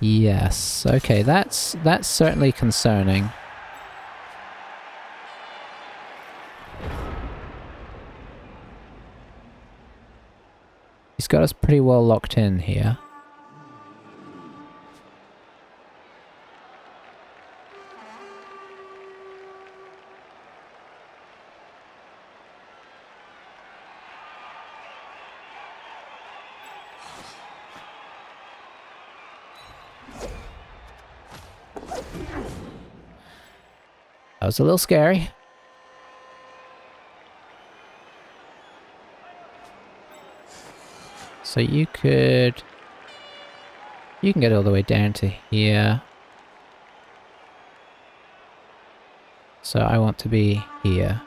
[SPEAKER 1] Yes, okay, that's certainly concerning. He's got us pretty well locked in here. That was a little scary. So you can get all the way down to here. So I want to be here.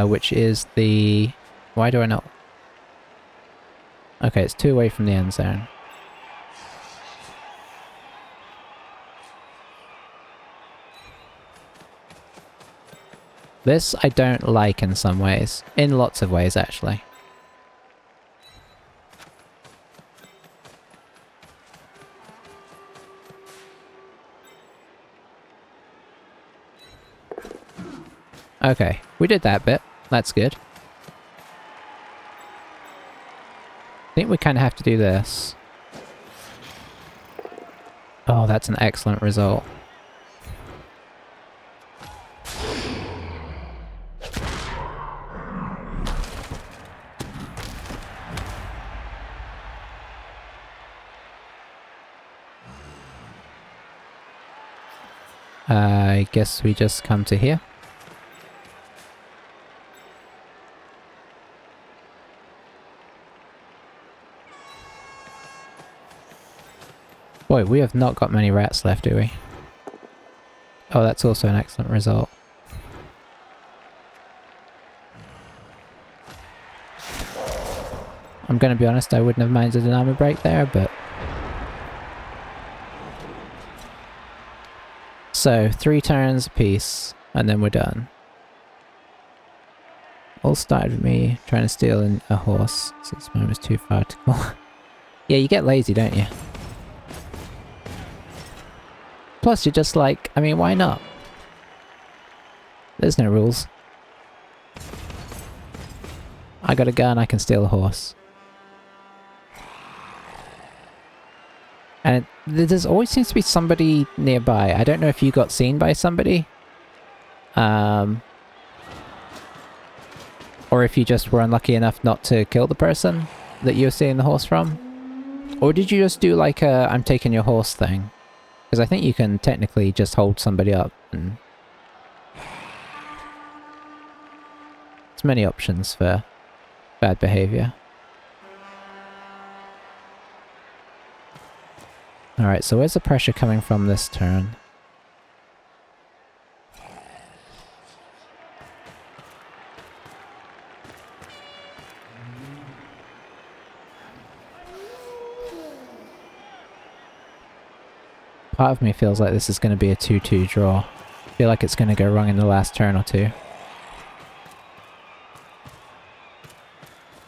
[SPEAKER 1] Which is the... Why do I not... Okay, it's 2 away from the end zone. This I don't like in some ways. In lots of ways, actually. Okay, we did that bit. That's good. I think we kind of have to do this. Oh, that's an excellent result. I guess we just come to here. Boy, we have not got many rats left, do we? Oh, that's also an excellent result. I'm gonna be honest, I wouldn't have minded an armor break there, but... So, 3 turns apiece, and then we're done. All started with me trying to steal a horse, since mine was too far to go. Yeah, you get lazy, don't you? Plus, you're just like, I mean, why not? There's no rules. I got a gun, I can steal a horse. And there always seems to be somebody nearby. I don't know if you got seen by somebody. Or if you just were unlucky enough not to kill the person that you were seeing the horse from. Or did you just do like a I'm taking your horse thing? Because I think you can technically just hold somebody up and... There's many options for bad behavior. Alright, so where's the pressure coming from this turn? Part of me feels like this is going to be a 2-2 draw. I feel like it's going to go wrong in the last turn or two.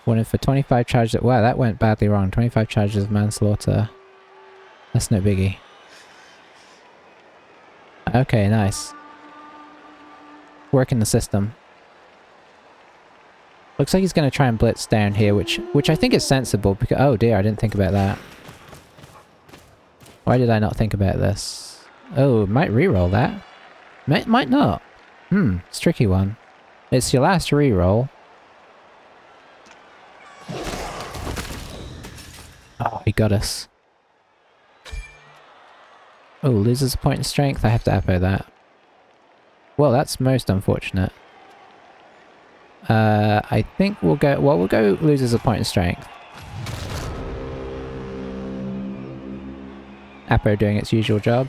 [SPEAKER 1] Went in for 25 charges. Wow, that went badly wrong. 25 charges of manslaughter. That's no biggie. Okay, nice. Working the system. Looks like he's going to try and blitz down here, which I think is sensible because... Oh dear, I didn't think about that. Why did I not think about this? Oh, might reroll that. Might not. It's a tricky one. It's your last reroll. Oh, he got us. Oh, loses a point in strength. I have to apo that. Well, that's most unfortunate. I think we'll go... Well, we'll go loses a point in strength. Apo doing its usual job.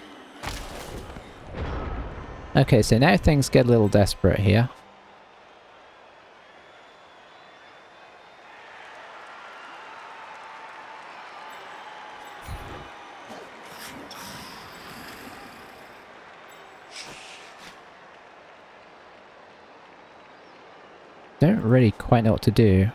[SPEAKER 1] Okay, so now things get a little desperate here. Don't really quite know what to do.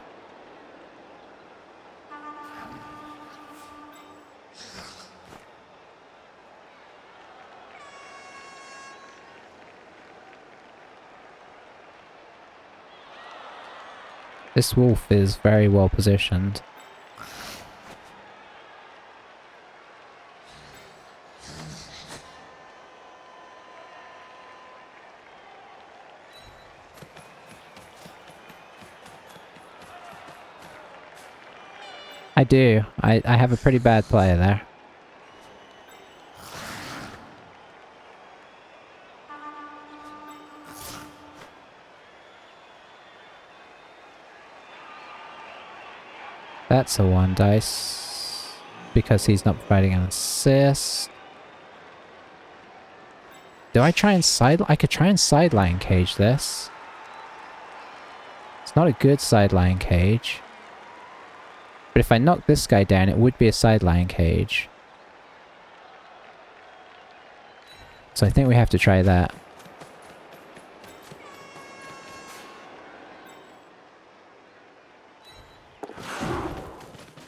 [SPEAKER 1] This wolf is very well positioned. I do. I have a pretty bad player there. That's a 1 dice. Because he's not providing an assist. Do I try and I could try and sideline cage this. It's not a good sideline cage. But if I knock this guy down, it would be a sideline cage. So I think we have to try that.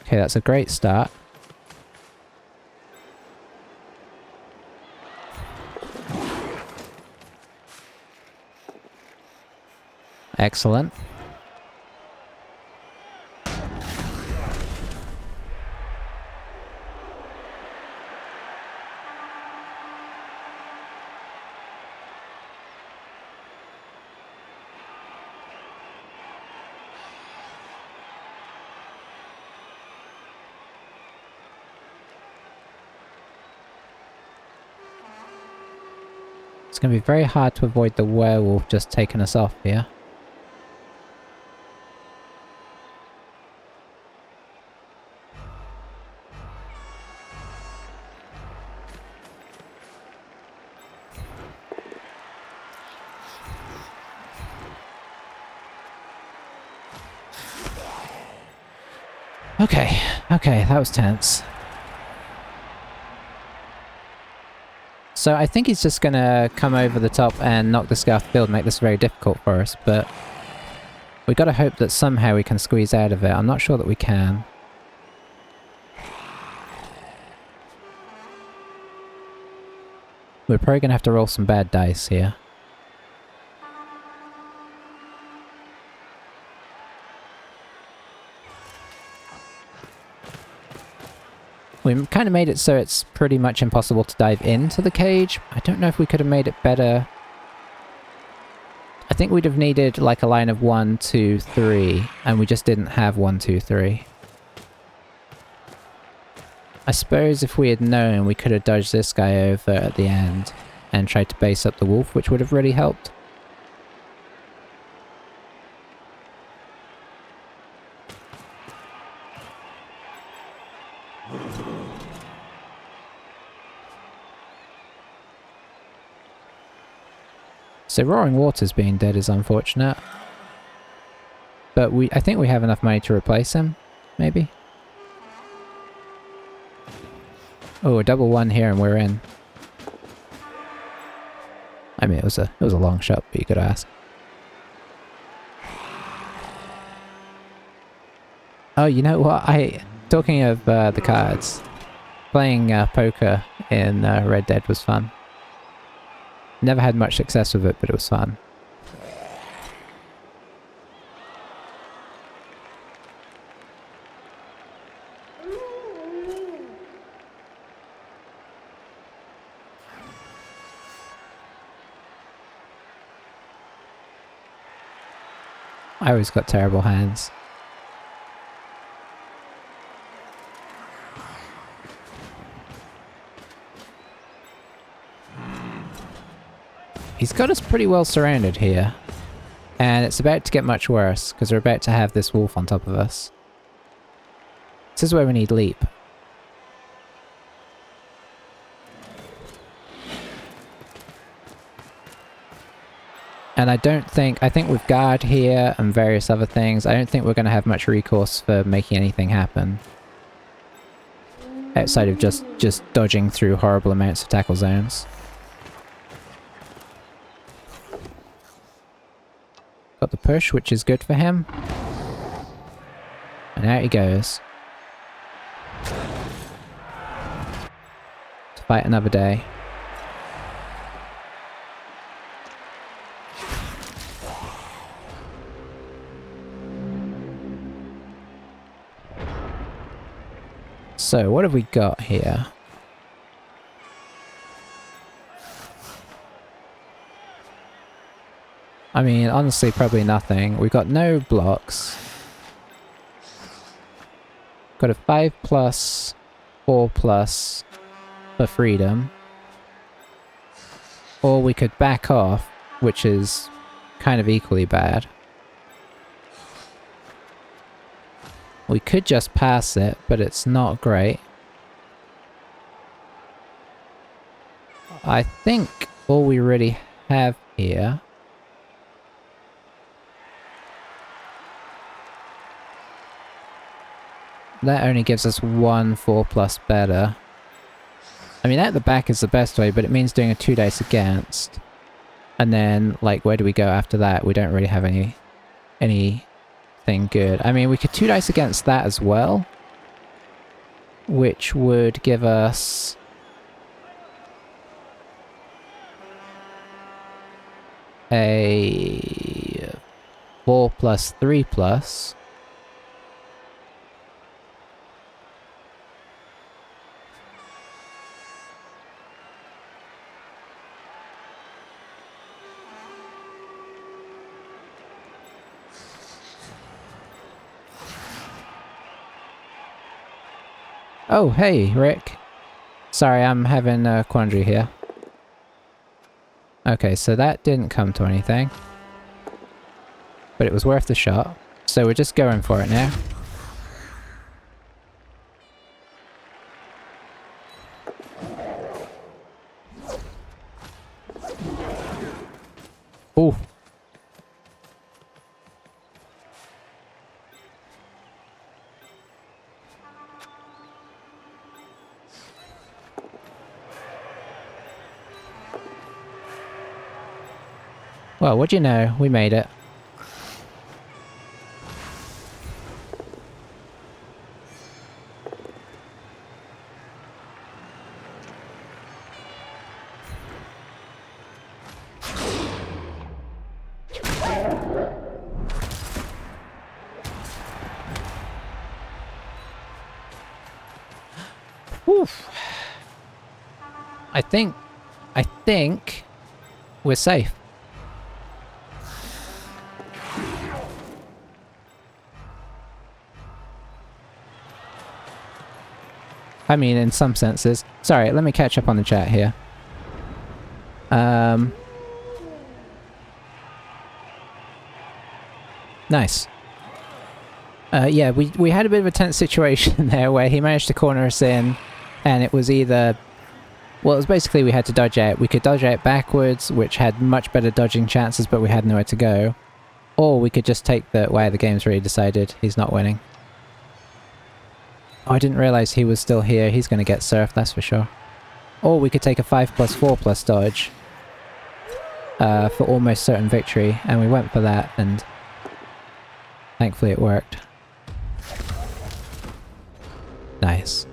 [SPEAKER 1] Okay, that's a great start. Excellent. It's going to be very hard to avoid the werewolf just taking us off here. Okay, that was tense. So I think he's just gonna come over the top and knock this guy off the field and make this very difficult for us, but we gotta hope that somehow we can squeeze out of it. I'm not sure that we can. We're probably gonna have to roll some bad dice here. We kind of made it so it's pretty much impossible to dive into the cage. I don't know if we could have made it better. I think we'd have needed like a line of 1, 2, 3, and we just didn't have 1, 2, 3. I suppose if we had known, we could have dodged this guy over at the end and tried to base up the wolf, which would have really helped. So Roaring Waters being dead is unfortunate. But I think we have enough money to replace him, maybe? Oh, a double 1 here and we're in. I mean, it was a long shot, but you could ask. Oh, you know what? Talking of the cards, playing poker in Red Dead was fun. Never had much success with it, but it was fun. I always got terrible hands. He's got us pretty well surrounded here. And it's about to get much worse, because we're about to have this wolf on top of us. This is where we need leap. And I think with guard here and various other things, I don't think we're going to have much recourse for making anything happen. Outside of just dodging through horrible amounts of tackle zones. Got the push, which is good for him. And out he goes. To fight another day. So, what have we got here? I mean, honestly, probably nothing. We've got no blocks. Got a 5+, 4+ for freedom. Or we could back off, which is kind of equally bad. We could just pass it, but it's not great. I think all we really have here that only gives us 1 4+ better. I mean, at the back is the best way, but it means doing a 2 dice against. And then, like, where do we go after that? We don't really have anything good. I mean, we could 2 dice against that as well, which would give us a 4 plus 3 plus. Oh, hey, Rick. Sorry, I'm having a quandary here. Okay, so that didn't come to anything. But it was worth the shot. So we're just going for it now. Ooh. Well, what'd you know? We made it. Oof. I think we're safe. I mean, in some senses. Sorry, let me catch up on the chat here. Nice. Yeah, we had a bit of a tense situation there where he managed to corner us in, and it was either... Well, it was basically we had to dodge out. We could dodge out backwards, which had much better dodging chances, but we had nowhere to go. Or we could just take the... Wow, the game's really decided he's not winning. Oh, I didn't realise he was still here. He's going to get surfed, that's for sure. Or we could take a 5+4+ dodge for almost certain victory, and we went for that, and thankfully it worked. Nice.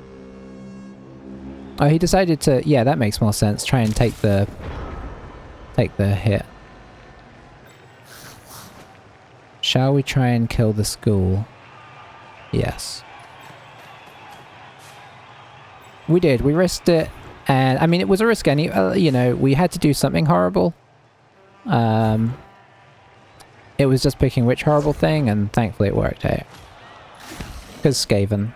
[SPEAKER 1] Oh, he decided to... Yeah, that makes more sense. Try and take the hit. Shall we try and kill the school? Yes. We did. We risked it. And, I mean, it was a risk anyway. You know, we had to do something horrible. It was just picking which horrible thing, and thankfully it worked out. Because Skaven.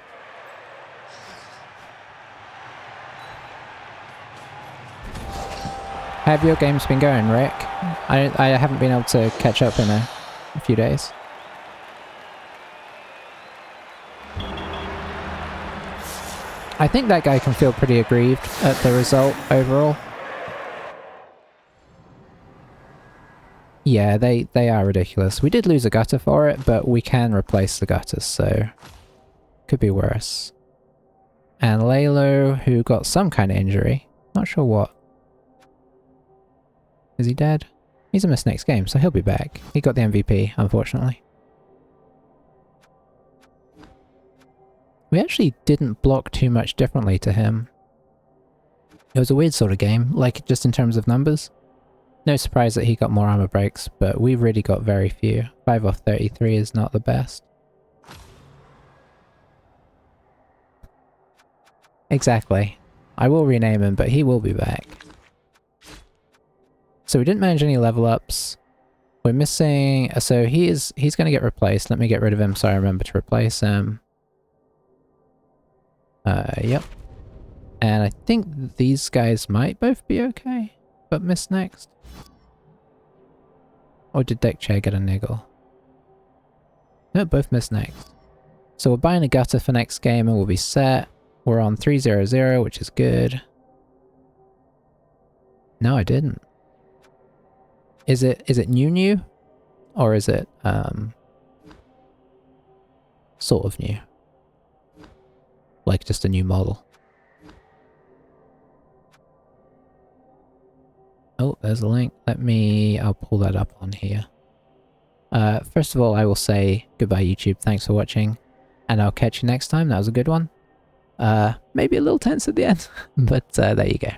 [SPEAKER 1] How have your games been going, Rick? I haven't been able to catch up in a few days. I think that guy can feel pretty aggrieved at the result overall. Yeah, they are ridiculous. We did lose a gutter for it, but we can replace the gutters, so could be worse. And Lalo, who got some kind of injury. Not sure what. Is he dead? He's a miss next game, so he'll be back. He got the MVP, unfortunately. We actually didn't block too much differently to him. It was a weird sort of game, like just in terms of numbers. No surprise that he got more armor breaks, but we really got very few. 5 off 33 is not the best. Exactly. I will rename him, but he will be back. So we didn't manage any level ups. We're missing... So he's going to get replaced. Let me get rid of him so I remember to replace him. Yep. And I think these guys might both be okay, but miss next. Or did Deck Chair get a niggle? No, both miss next. So we're buying a gutter for next game and we'll be set. We're on 3-0-0, which is good. No, I didn't. Is it new? Or is it, sort of new? Like just a new model. Oh, there's a link. I'll pull that up on here. First of all, I will say goodbye YouTube, thanks for watching, and I'll catch you next time. That was a good one. Maybe a little tense at the end, but there you go.